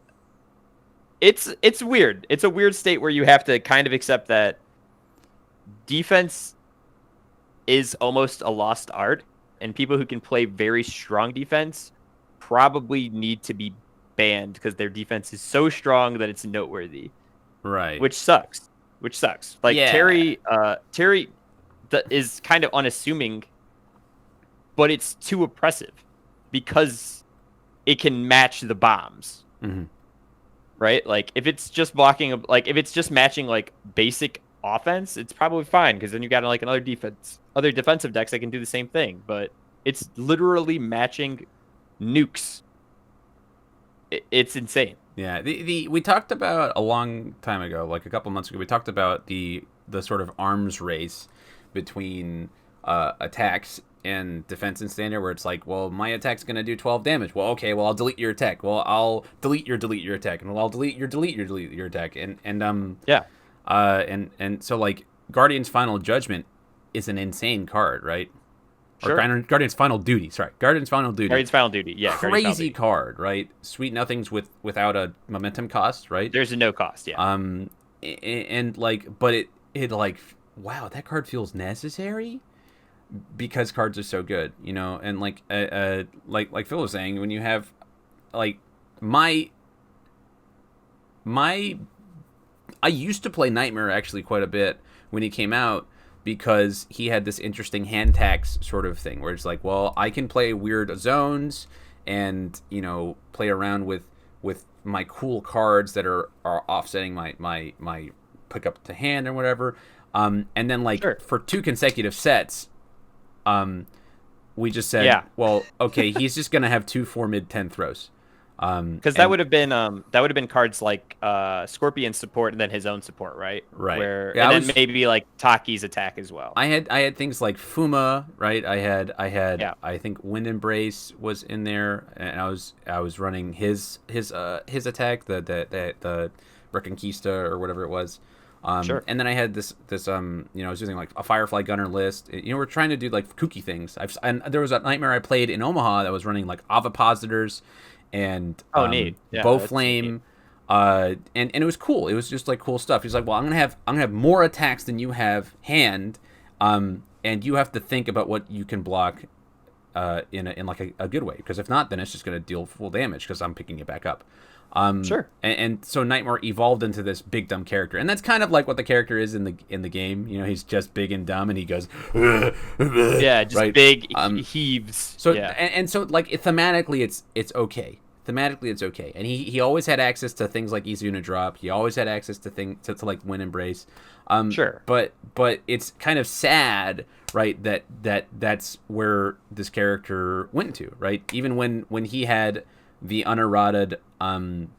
it's weird. It's a weird state where you have to kind of accept that defense is almost a lost art, and people who can play very strong defense probably need to be banned because their defense is so strong that it's noteworthy. Right. Which sucks. Like Terry is kind of unassuming, but it's too oppressive because it can match the bombs. Right? Like if it's just blocking, like if it's just matching like basic offense, it's probably fine because then you got like other defensive decks that can do the same thing. But it's literally matching nukes. It's insane. Yeah, we talked about a long time ago, like a couple months ago, we talked about the sort of arms race between attacks and defense and standard, where it's like, well, my attack's gonna do 12 damage. Well, okay, well I'll delete your attack. Well, I'll delete your attack, and well I'll delete your attack, and so like Guardian's Final Judgment is an insane card, right? Sure. Or Guardian's Final Duty. Sorry, Guardian's Final Duty. Guardian's Final Duty. Yeah. Crazy card, right? Sweet nothings without a momentum cost, right? There's a no cost. Yeah. And like, but it like, wow, that card feels necessary because cards are so good, you know. And like Phil was saying, when you have like my I used to play Nightmare actually quite a bit when he came out, because he had this interesting hand tax sort of thing where it's like, well, I can play weird zones and play around with my cool cards that are offsetting my pickup to hand or whatever. And then for 2 consecutive sets, we just said, well, okay, he's just gonna have 2 4 mid 10 throws. Because that would have been cards like Scorpion support and then his own support, right? Right. And then maybe like Taki's attack as well. I had things like Fuma, right? I had I think Wind Embrace was in there, and I was running his attack, the Reconquista or whatever it was. Sure. And then I had this I was using like a Firefly Gunner list. We're trying to do like kooky things. And there was a Nightmare I played in Omaha that was running like Ovipositors and neat. Yeah, Bowflame. And it was cool. It was just like cool stuff. He's like, well, I'm gonna have more attacks than you have hand, and you have to think about what you can block, in like a good way. Because if not, then it's just gonna deal full damage because I'm picking it back up. Sure. And so Nightmare evolved into this big dumb character, and that's kind of like what the character is in the game. He's just big and dumb, and he goes, yeah, just right? Big heaves. So yeah. and so like thematically, it's okay. Thematically, it's okay, and he always had access to things like Izuna Drop. He always had access to like Wind Embrace. Sure. But it's kind of sad, right? That's where this character went to, right? Even when he had the unerrated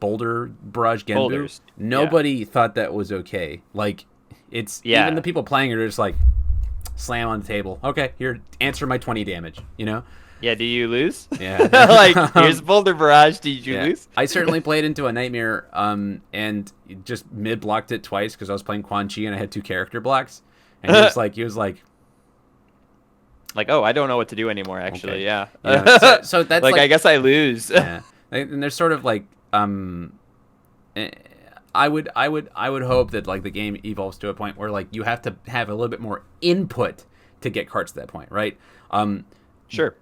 Boulder Barrage Genbu, Boulders. nobody thought that was okay. Like even the people playing it are just like slam on the table. Okay, here, answer my 20 damage. Yeah, do you lose? Yeah. Like, here's Boulder Barrage. Did you lose? I certainly played into a Nightmare and just mid-blocked it twice because I was playing Quan Chi and I had 2 character blocks. And he was like, oh, I don't know what to do anymore, actually. Okay. Yeah. So that's like, I guess I lose. Yeah. And there's sort of like, I would hope that like the game evolves to a point where like you have to have a little bit more input to get cards to that point, right? Sure.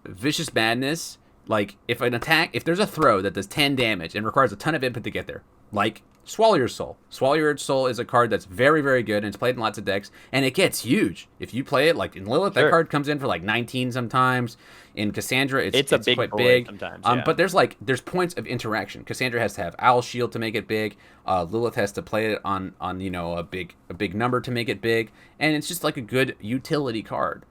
Vicious Madness, like if there's a throw that does 10 damage and requires a ton of input to get there, like Swallow Your Soul. Swallow Your Soul is a card that's very, very good, and it's played in lots of decks, and it gets huge. If you play it, like in Lilith, that card comes in for like 19 sometimes. In Cassandra, it's a big quite boy big. Sometimes, But there's points of interaction. Cassandra has to have Owl Shield to make it big. Lilith has to play it on a big number to make it big, and it's just like a good utility card.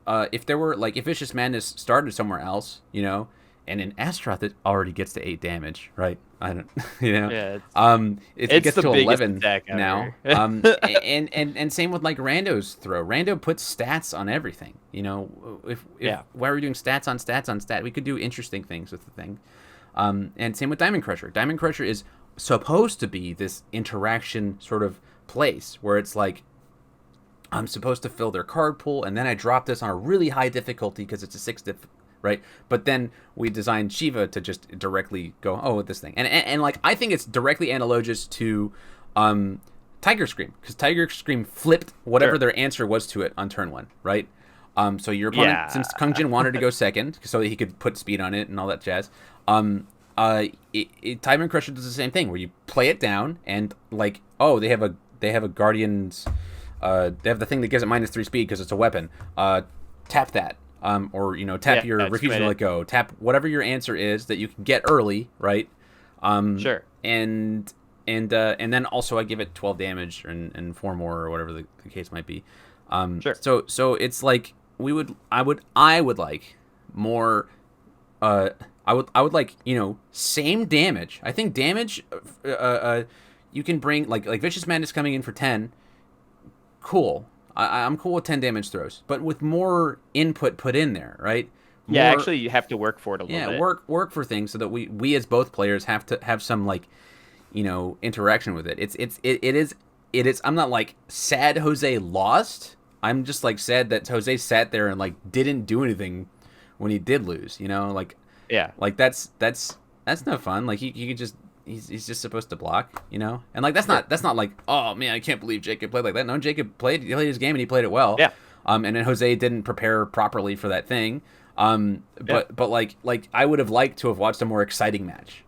If Vicious Madness started somewhere else, and in Astaroth it already gets to 8 damage, right? I don't, Yeah, it gets the to 11 attack now. And same with like Rando's throw. Rando puts stats on everything. If why are we doing stats on stats on stat? We could do interesting things with the thing. And same with Diamond Crusher. Diamond Crusher is supposed to be this interaction sort of place where it's like, I'm supposed to fill their card pool, and then I drop this on a really high difficulty because it's a 6 right? But then we designed Shiva to just directly go, with this thing. And like, I think it's directly analogous to Tiger Scream, because Tiger Scream flipped whatever their answer was to it on turn 1, right? So your opponent, since Kung Jin wanted to go second, so he could put speed on it and all that jazz, Time and Crusher does the same thing, where you play it down, and like, they have a Guardian's... they have the thing that gives it -3 speed because it's a weapon. Tap that. Or tap your Refuse to Let Go. Tap whatever your answer is that you can get early, right? Sure. And then also I give it 12 damage and 4 more, or whatever the case might be. Sure. So it's like I would like more. I would like same damage. I think damage. You can bring like Vicious Madness coming in for 10. Cool. I'm cool with 10 damage throws, but with more input put in there, right? Actually, you have to work for it a little bit. Yeah, work for things so that we as both players have to have some like, interaction with it. It is. I'm not like sad Jose lost. I'm just like sad that Jose sat there and like didn't do anything when he did lose. Like that's no fun. Like he could just. He's just supposed to block, and like that's not like, oh man, I can't believe Jacob played like that. No, Jacob played his game and he played it well. Yeah. And then Jose didn't prepare properly for that thing. But like I would have liked to have watched a more exciting match,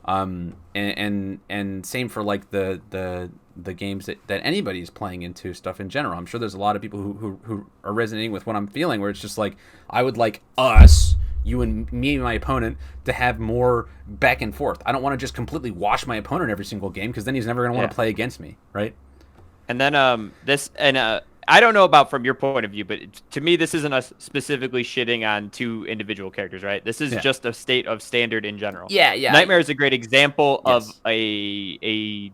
and same for like the games that anybody's playing into stuff in general. I'm sure there's a lot of people who are resonating with what I'm feeling, where it's just like, I would like us you and me and my opponent to have more back and forth. I don't want to just completely wash my opponent every single game, because then he's never going to want to play against me, right? And then I don't know about from your point of view, but to me, this isn't us specifically shitting on two individual characters, right? This is just a state of standard in general. Yeah, yeah. Nightmare is a great example of a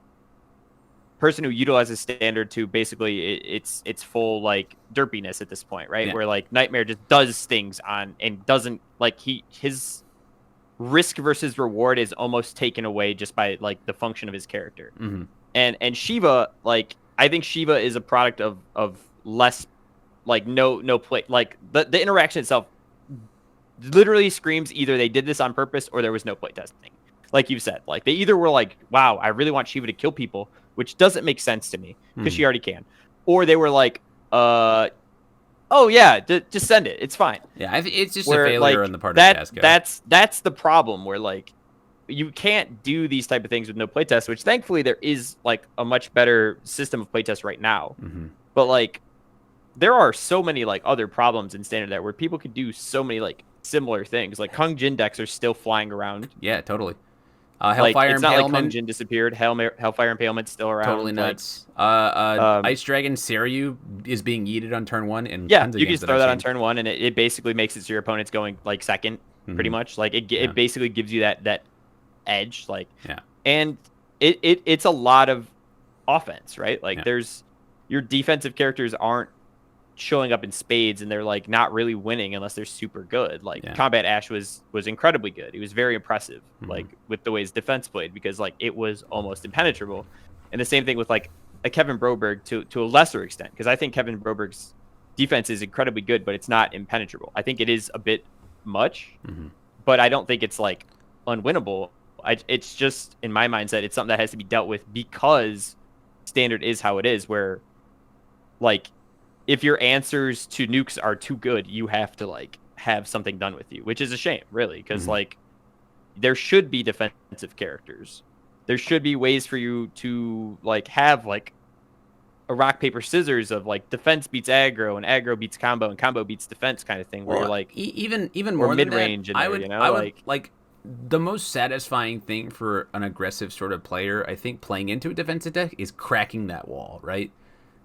person who utilizes standard to basically it's full like derpiness at this point, right? Where like Nightmare just does things on and doesn't like his risk versus reward is almost taken away just by like the function of his character. Mm-hmm. And Shiva, like I think Shiva is a product of less like no play, like the interaction itself literally screams either they did this on purpose or there was no play testing. Like you've said, like they either were like, wow, I really want Shiva to kill people, which doesn't make sense to me because she already can, or they were like, oh yeah, just send it, it's fine. Yeah, it's just a failure on the part of Casco. That's the problem, where like you can't do these type of things with no playtest, which thankfully there is like a much better system of playtest right now. Mm-hmm. But like there are so many like other problems in standard there where people could do so many like similar things. Like Kung Jin decks are still flying around. Yeah, totally. Hellfire it's not Impalement. like Kung Jin disappeared. Hellfire Impalement's still around. Totally nuts. Ice Dragon Seiryu is being yeeted on turn 1. And yeah, you can just throw that on turn 1, and it basically makes it so your opponent's going like second, pretty much. Like it basically gives you that edge. Like and it's a lot of offense, right? Like there's your defensive characters aren't showing up in spades, and they're like not really winning unless they're super good. Like Combat Ash was incredibly good. He was very impressive, like with the way his defense played, because like it was almost impenetrable. And the same thing with like a Kevin Broberg to a lesser extent, because I think Kevin Broberg's defense is incredibly good, but it's not impenetrable. I think it is a bit much, but I don't think it's like unwinnable. It's just in my mindset, it's something that has to be dealt with because standard is how it is, where like if your answers to nukes are too good, you have to like have something done with you, which is a shame, really, because like there should be defensive characters. There should be ways for you to like have like a rock paper scissors of like defense beats aggro and aggro beats combo and combo beats defense kind of thing, where you're like even more mid range. I would like the most satisfying thing for an aggressive sort of player, I think, playing into a defensive deck is cracking that wall, right?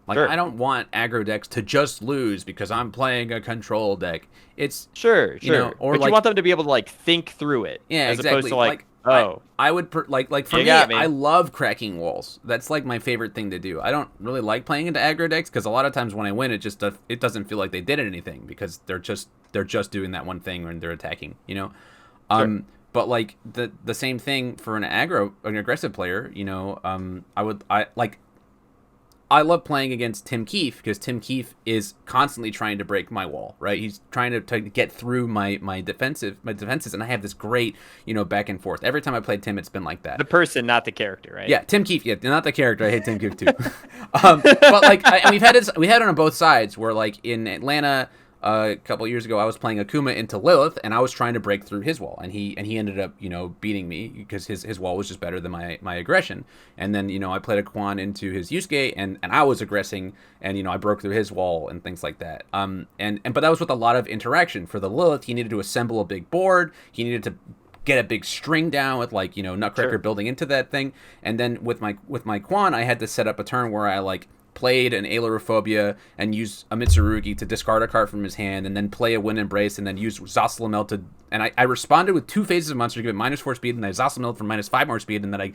Like, I don't want aggro decks to just lose because I'm playing a control deck. It's sure, you know, or but like, you want them to be able to like think through it, as opposed to like I would like for me, I love cracking walls. That's like my favorite thing to do. I don't really like playing into aggro decks because a lot of times when I win, it doesn't feel like they did anything because they're just doing that one thing when they're attacking, you know. But like the same thing for an aggressive player, you know. I love playing against Tim Keefe because Tim Keefe is constantly trying to break my wall, right? He's trying to get through my defenses, and I have this great, you know, back and forth. Every time I played Tim, it's been like that. The person, not the character, right? Yeah, Tim Keefe, not the character. I hate Tim Keefe too. But like, and we had it on both sides. Where like in Atlanta, a couple years ago, I was playing Akuma into Lilith, and I was trying to break through his wall, and he ended up, you know, beating me because his wall was just better than my aggression. And then, you know, I played a Quan into his Yusuke, and I was aggressing, and, you know, I broke through his wall and things like that. But that was with a lot of interaction. For the Lilith, he needed to assemble a big board. He needed to get a big string down with like, you know, Nutcracker building into that thing. And then with my Quan, I had to set up a turn where I like played an Ailurophobia and use a Mitsurugi to discard a card from his hand, and then play a Wind Embrace, and then use Zasalamel to... And I responded with 2 phases of monster to give it -4 speed, and I Zasalamel for -5 more speed, and then I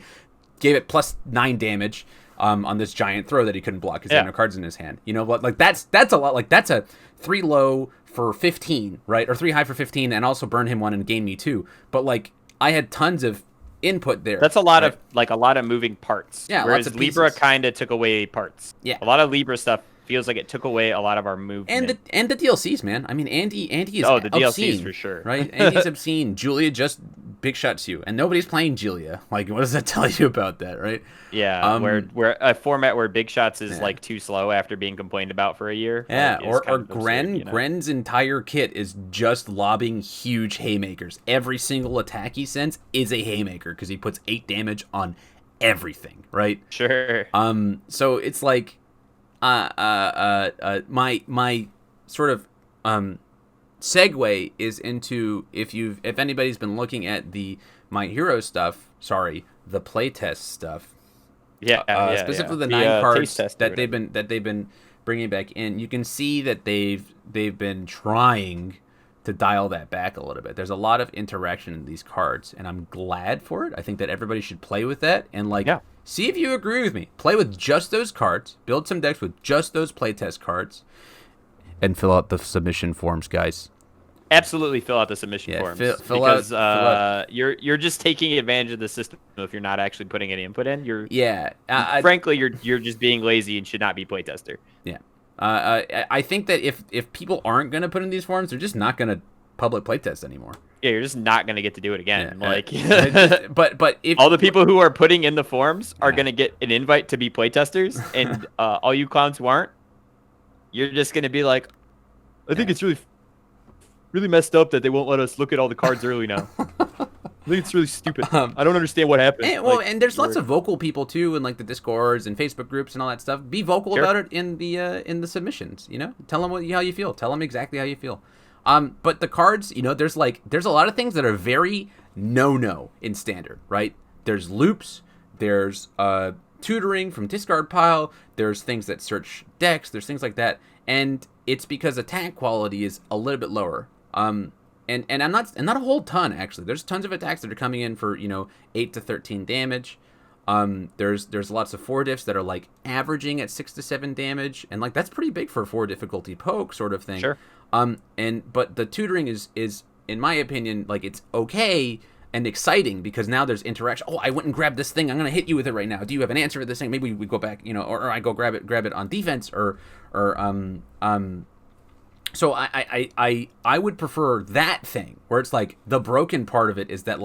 gave it +9 damage on this giant throw that he couldn't block because he had no cards in his hand. You know, like that's a lot. Like that's a 3 low for 15, right? Or 3 high for 15, and also burn him 1 and gain me 2. But like I had tons of input there. That's a lot of like a lot of moving parts. Yeah, whereas lots of Libra pieces. kind of took away parts. Yeah, a lot of Libra stuff feels like it took away a lot of our movement. And the DLCs, man. I mean, Andy is the obscene, DLCs for sure, right? Andy's obscene. Julia just big shots you, and nobody's playing Julia. Like, what does that tell you about that, right? Yeah, where a format where big shots is like too slow after being complained about for a year. Yeah, like, or Gren. You know? Gren's entire kit is just lobbing huge haymakers. Every single attack he sends is a haymaker because he puts 8 damage on everything, right? Sure. So it's like, my sort of segue is into if anybody's been looking at the My Hero stuff, the playtest stuff. Specifically the 9 cards that they've been bringing back in. You can see that they've been trying to dial that back a little bit. There's a lot of interaction in these cards, and I'm glad for it. I think that everybody should play with that and see if you agree with me. Play with just those cards, build some decks with just those playtest cards, and fill out the submission forms, guys. Absolutely fill out the submission forms because you're just taking advantage of the system if you're not actually putting any input in. Frankly, you're just being lazy and should not be playtester. Yeah. I think that if people aren't going to put in these forms, they're just not going to public playtest anymore. Yeah, you're just not going to get to do it again. But if all the people who are putting in the forms are going to get an invite to be playtesters, and all you clowns who aren't, you're just going to be like, I think it's really messed up that they won't let us look at all the cards early now. I think it's really stupid. I don't understand what happened. And there's lots of vocal people too, in the Discords and Facebook groups and all that stuff. Be vocal about it in the submissions. Tell them how you feel. Tell them exactly how you feel. But the cards, there's a lot of things that are very no in standard, right? There's loops. There's tutoring from discard pile. There's things that search decks. There's things like that, and it's because attack quality is a little bit lower. And not a whole ton actually. There's tons of attacks that are coming in for 8 to 13 damage. There's lots of 4 diffs that are averaging at 6 to 7 damage, and that's pretty big for a 4 difficulty poke sort of thing. Sure. But the tutoring is in my opinion it's okay and exciting because now there's interaction. Oh, I went and grabbed this thing. I'm gonna hit you with it right now. Do you have an answer for this thing? Maybe we go back, or I go grab it on defense or. So I would prefer that thing where it's the broken part of it is that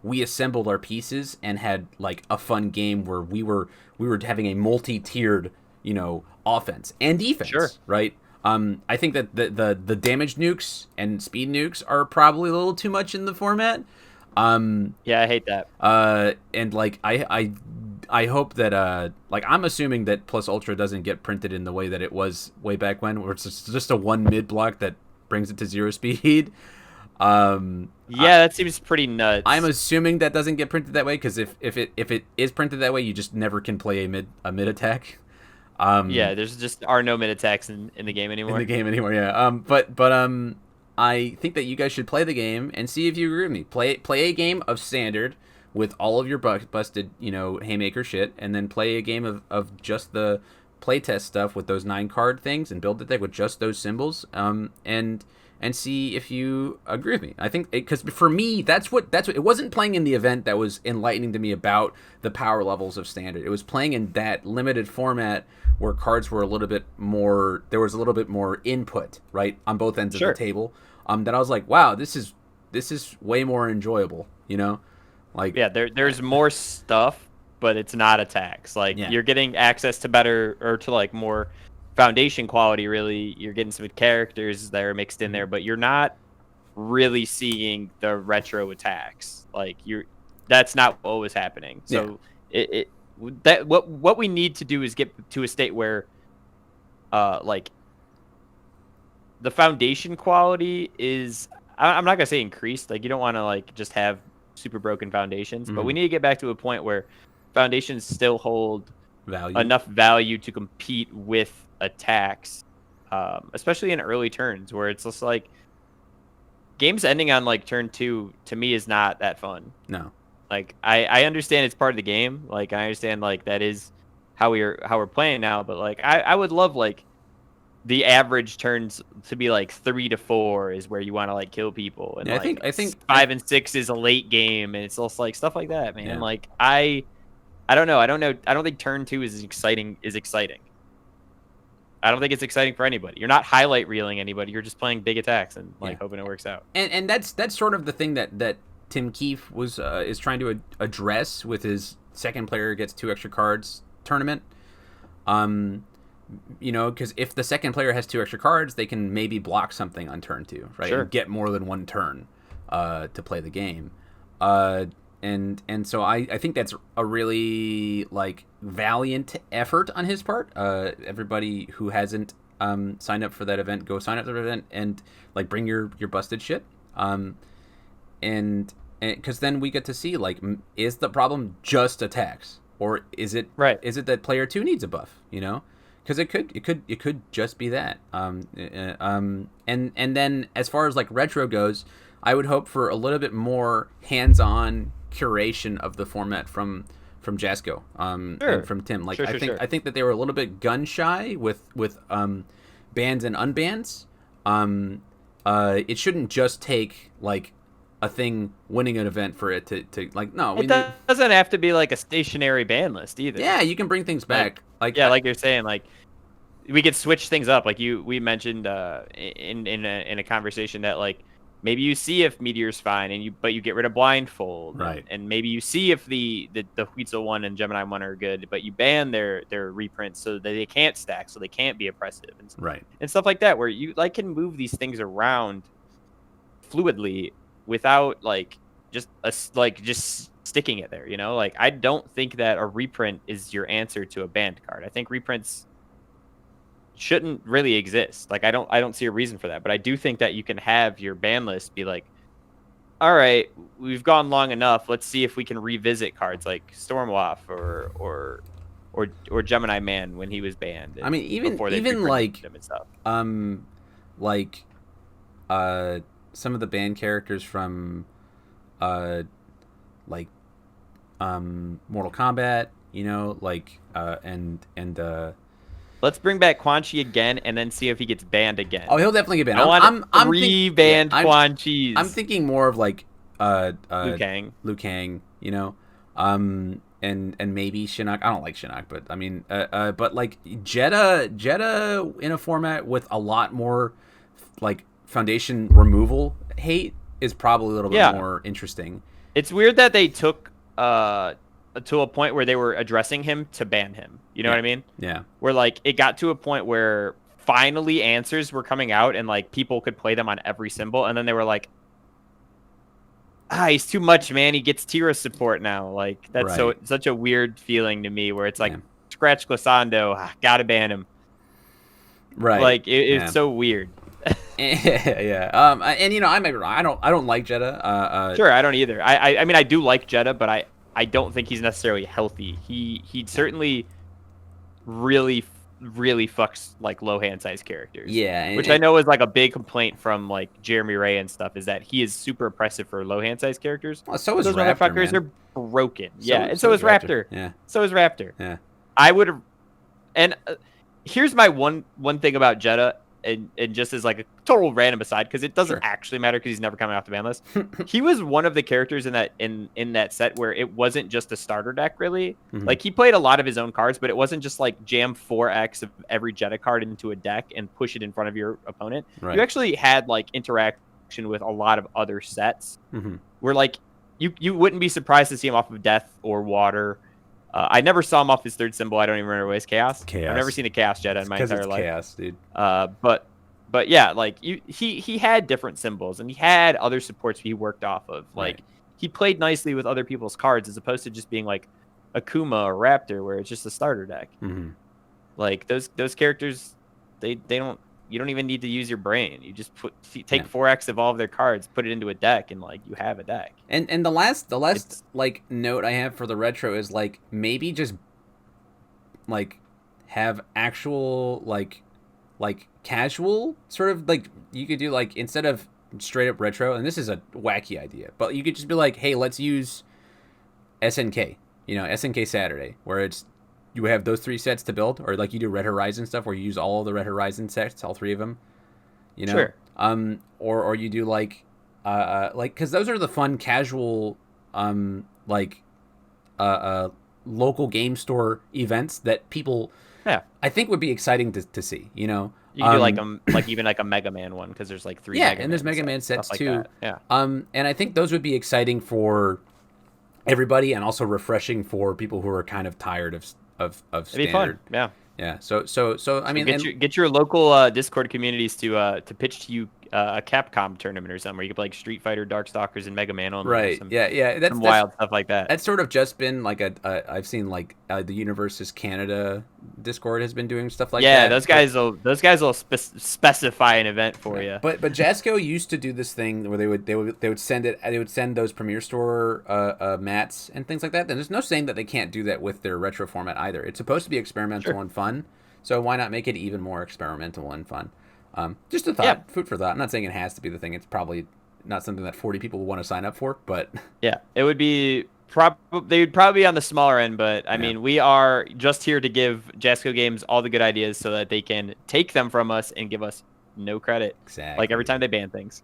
we assembled our pieces and had a fun game where we were having a multi-tiered offense and defense. Sure. Right. I think that the damage nukes and speed nukes are probably a little too much in the format. Yeah, I hate that. And I hope that I'm assuming that Plus Ultra doesn't get printed in the way that it was way back when, where it's just a 1 mid block that brings it to 0 speed. That seems pretty nuts. I'm assuming that doesn't get printed that way because if it is printed that way, you just never can play a mid attack. There's just are no mid attacks in the game anymore. But I think that you guys should play the game and see if you agree with me. Play a game of standard with all of your busted, haymaker shit, and then play a game of just the playtest stuff with those 9 card things and build the deck with just those symbols, and see if you agree with me. I think because for me, that's what it wasn't playing in the event that was enlightening to me about the power levels of standard. It was playing in that limited format where cards were a little bit more. There was a little bit more input, right, on both ends of the table. That I was like, wow, this is way more enjoyable, there's more stuff, but it's not attacks. You're getting access to better or to more foundation quality. Really, you're getting some characters that are mixed in there, but you're not really seeing the retro attacks. That's not what was happening. So what we need to do is get to a state where the foundation quality is, I'm not gonna say increased. You don't want to just have super broken foundations, but we need to get back to a point where foundations still hold enough value to compete with attacks, especially in early turns where it's just games ending on turn 2 to me is not that fun. No. I understand it's part of the game. I understand that is how we're playing now, but I would love the average turns to be 3 to 4 is where you want to kill people, and I think 5 and 6 is a late game, and it's also stuff like that, man. Yeah. I don't know. I don't think turn 2 is exciting. I don't think it's exciting for anybody. You're not highlight reeling anybody. You're just playing big attacks and hoping it works out. And that's sort of the thing that Tim Keefe is trying to address with his second player gets 2 extra cards tournament. Because if the second player has 2 extra cards, they can maybe block something on turn 2, right? Sure. And get more than 1 turn to play the game. And so I think that's a really valiant effort on his part. Everybody who hasn't sign up for that event, go sign up for the event and like bring your busted shit. And because then we get to see like, is the problem just attacks, or is it right? Is it that player 2 needs a buff? You know, because it could just be that. And then as far as like retro goes, I would hope for a little bit more hands-on curation of the format from Jasco, and from Tim. Like I think that they were a little bit gun shy with bans and unbans. It shouldn't just take like a thing winning an event for it to like, no, it doesn't have to be like a stationary ban list either. Yeah, you can bring things back. Like you're saying, like we could switch things up. Like we mentioned in a conversation that like maybe you see if Meteor's fine but you get rid of blindfold, right? And maybe you see if the Huitzel 1 and Gemini 1 are good, but you ban their reprints so that they can't stack, so they can't be oppressive, and stuff like that, where you like can move these things around fluidly without like just sticking it there, you know? Like I don't think that a reprint is your answer to a banned card. I think reprints shouldn't really exist. Like I don't see a reason for that, but I do think that you can have your ban list be like, all right, we've gone long enough, let's see if we can revisit cards like Stormwaff or Gemini Man when he was banned. I mean, even like him and stuff. Like some of the banned characters from like Mortal Kombat, you know, like and let's bring back Quan Chi again and then see if he gets banned again. Oh, he'll definitely get banned. I'm re-banned Quan Chi. I'm thinking more of like Liu Kang, you know, and maybe Shinnok. I don't like Shinnok, but I mean, but like Jeddah in a format with a lot more like foundation removal hate is probably a little bit more interesting. It's weird that they took to a point where they were addressing him to ban him. You know what I mean? Yeah. Where like it got to a point where finally answers were coming out and like people could play them on every symbol, and then they were like, he's too much, man. He gets Tira support now. Like that's such a weird feeling to me, where it's like scratch Glissando, gotta ban him. Right. Like it's so weird. Yeah. And you know, I don't like Jeddah. Sure, I don't either. I mean, I do like Jeddah, but I don't think he's necessarily healthy. He certainly really fucks like low hand size characters. Yeah, which I know is like a big complaint from like Jeremy Ray and stuff, is that he is super oppressive for low hand size characters. Well, so is those Raptor, motherfuckers man. are broken. And so is Raptor. Yeah. So is Raptor. Yeah. I would have. And here's my one thing about Jeddah. And just as like a total random aside, because it doesn't actually matter because he's never coming off the ban list. He was one of the characters in that set where it wasn't just a starter deck, really. Mm-hmm. Like he played a lot of his own cards, but it wasn't just like jam 4x of every Jeddah card into a deck and push it in front of your opponent. Right. You actually had like interaction with a lot of other sets, where like you wouldn't be surprised to see him off of Death or Water. I never saw him off his third symbol. I don't even remember what his Chaos. I've never seen a Chaos Jeddah in my entire life. Chaos, dude. But yeah, like he had different symbols and he had other supports he worked off of. Like he played nicely with other people's cards as opposed to just being like Akuma or Raptor, where it's just a starter deck. Mm-hmm. Like those characters, they don't. You don't even need to use your brain. You just take 4x of all of their cards, put it into a deck, and like you have a deck. And the last like note I have for the retro is like maybe just like have actual like casual sort of like, you could do like, instead of straight up retro, and this is a wacky idea, but you could just be like, hey, let's use SNK, you know, SNK Saturday, where it's you have those 3 sets to build, or like you do Red Horizon stuff where you use all of the Red Horizon sets, all 3 of them, you know. Sure. Or you do like because those are the fun casual local game store events that people I think would be exciting to see, you know. You can do like even like a Mega Man one, because there's like 3 Mega and there's Mega Man sets too. Like that. And I think those would be exciting for everybody, and also refreshing for people who are kind of tired of It'd be standard. Fun. Yeah. So I mean, get your local Discord communities to pitch to you a Capcom tournament or something where you could play like Street Fighter, Darkstalkers, and Mega Man only. Right. Some, yeah. That's wild stuff like that. That's sort of just been like I've seen like the Universes Canada Discord has been doing stuff like that. Yeah, those guys will specify an event for you. But Jasco used to do this thing where they would send those Premier Store mats and things like that. And there's no saying that they can't do that with their retro format either. It's supposed to be experimental and fun, so why not make it even more experimental and fun? Just a thought, food for thought. I'm not saying it has to be the thing. It's probably not something that 40 people will want to sign up for, but yeah, it would be they would probably be on the smaller end, but I mean, we are just here to give Jasco Games all the good ideas so that they can take them from us and give us no credit. Exactly. Like every time they ban things,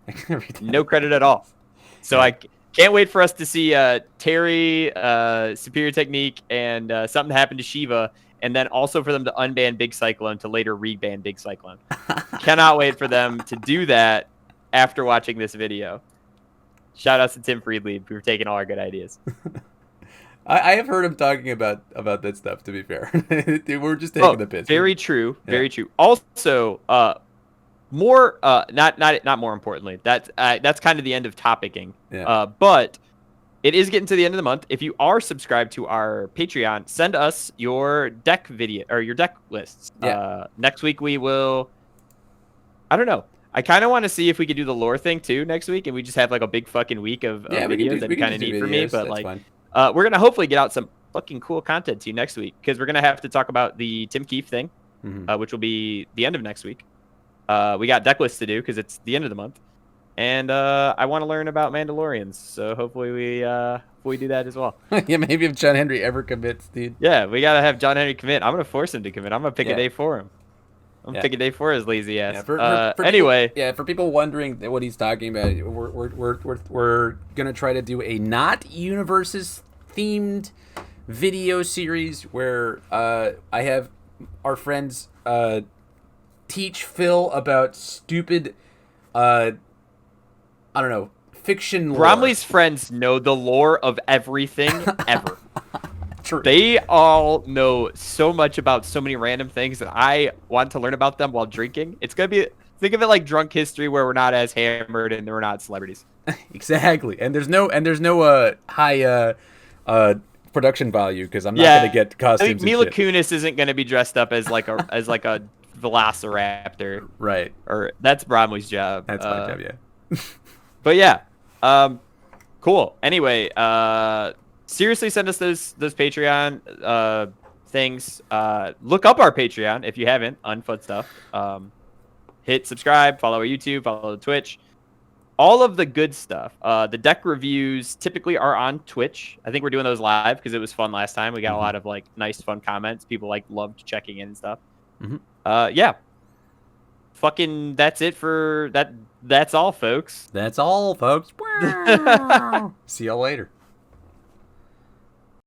no credit at all. So I can't wait for us to see Terry, Superior Technique, and something happen to Shiva. And then also for them to unban Big Cyclone to later reban Big Cyclone. Cannot wait for them to do that after watching this video. Shout out to Tim Friedlieb for taking all our good ideas. I have heard him talking about that stuff, to be fair. We're just taking the piss. Very true. Very true. Also, more not more importantly, that's kind of the end of topicking. Yeah. But it is getting to the end of the month. If you are subscribed to our Patreon, send us your deck video or your deck lists. Yeah. Next week we will. I don't know. I kind of want to see if we could do the lore thing too next week, and we just have like a big fucking week of videos. That'd be kind of neat for me. But like, we're gonna hopefully get out some fucking cool content to you next week because we're gonna have to talk about the Tim Keefe thing, which will be the end of next week. We got deck lists to do because it's the end of the month. And I want to learn about Mandalorians, so hopefully we do that as well. Yeah, maybe if John Henry ever commits, dude. Yeah, we gotta have John Henry commit. I'm gonna force him to commit. I'm gonna pick a day for him. I'm gonna pick a day for his lazy ass. Yeah, anyway, for people wondering what he's talking about, we're gonna try to do a not universes themed video series where I have our friends teach Phil about stupid. I don't know, fiction lore. Bromley's friends know the lore of everything ever. True. They all know so much about so many random things that I want to learn about them while drinking. It's going to be, think of it like drunk history where we're not as hammered and we're not celebrities. Exactly. And there's no high production value because I'm not going to get costumes. Mila Kunis isn't going to be dressed up as like a velociraptor. Right. Or that's Bromley's job. That's my job, yeah. But yeah, cool. Anyway, seriously, send us those Patreon things. Look up our Patreon if you haven't. Unfud stuff. Hit subscribe. Follow our YouTube. Follow the Twitch. All of the good stuff. The deck reviews typically are on Twitch. I think we're doing those live because it was fun last time. We got a lot of like nice, fun comments. People like loved checking in and stuff. Yeah. Fucking that's it for that. That's all, folks. That's all, folks. See y'all later.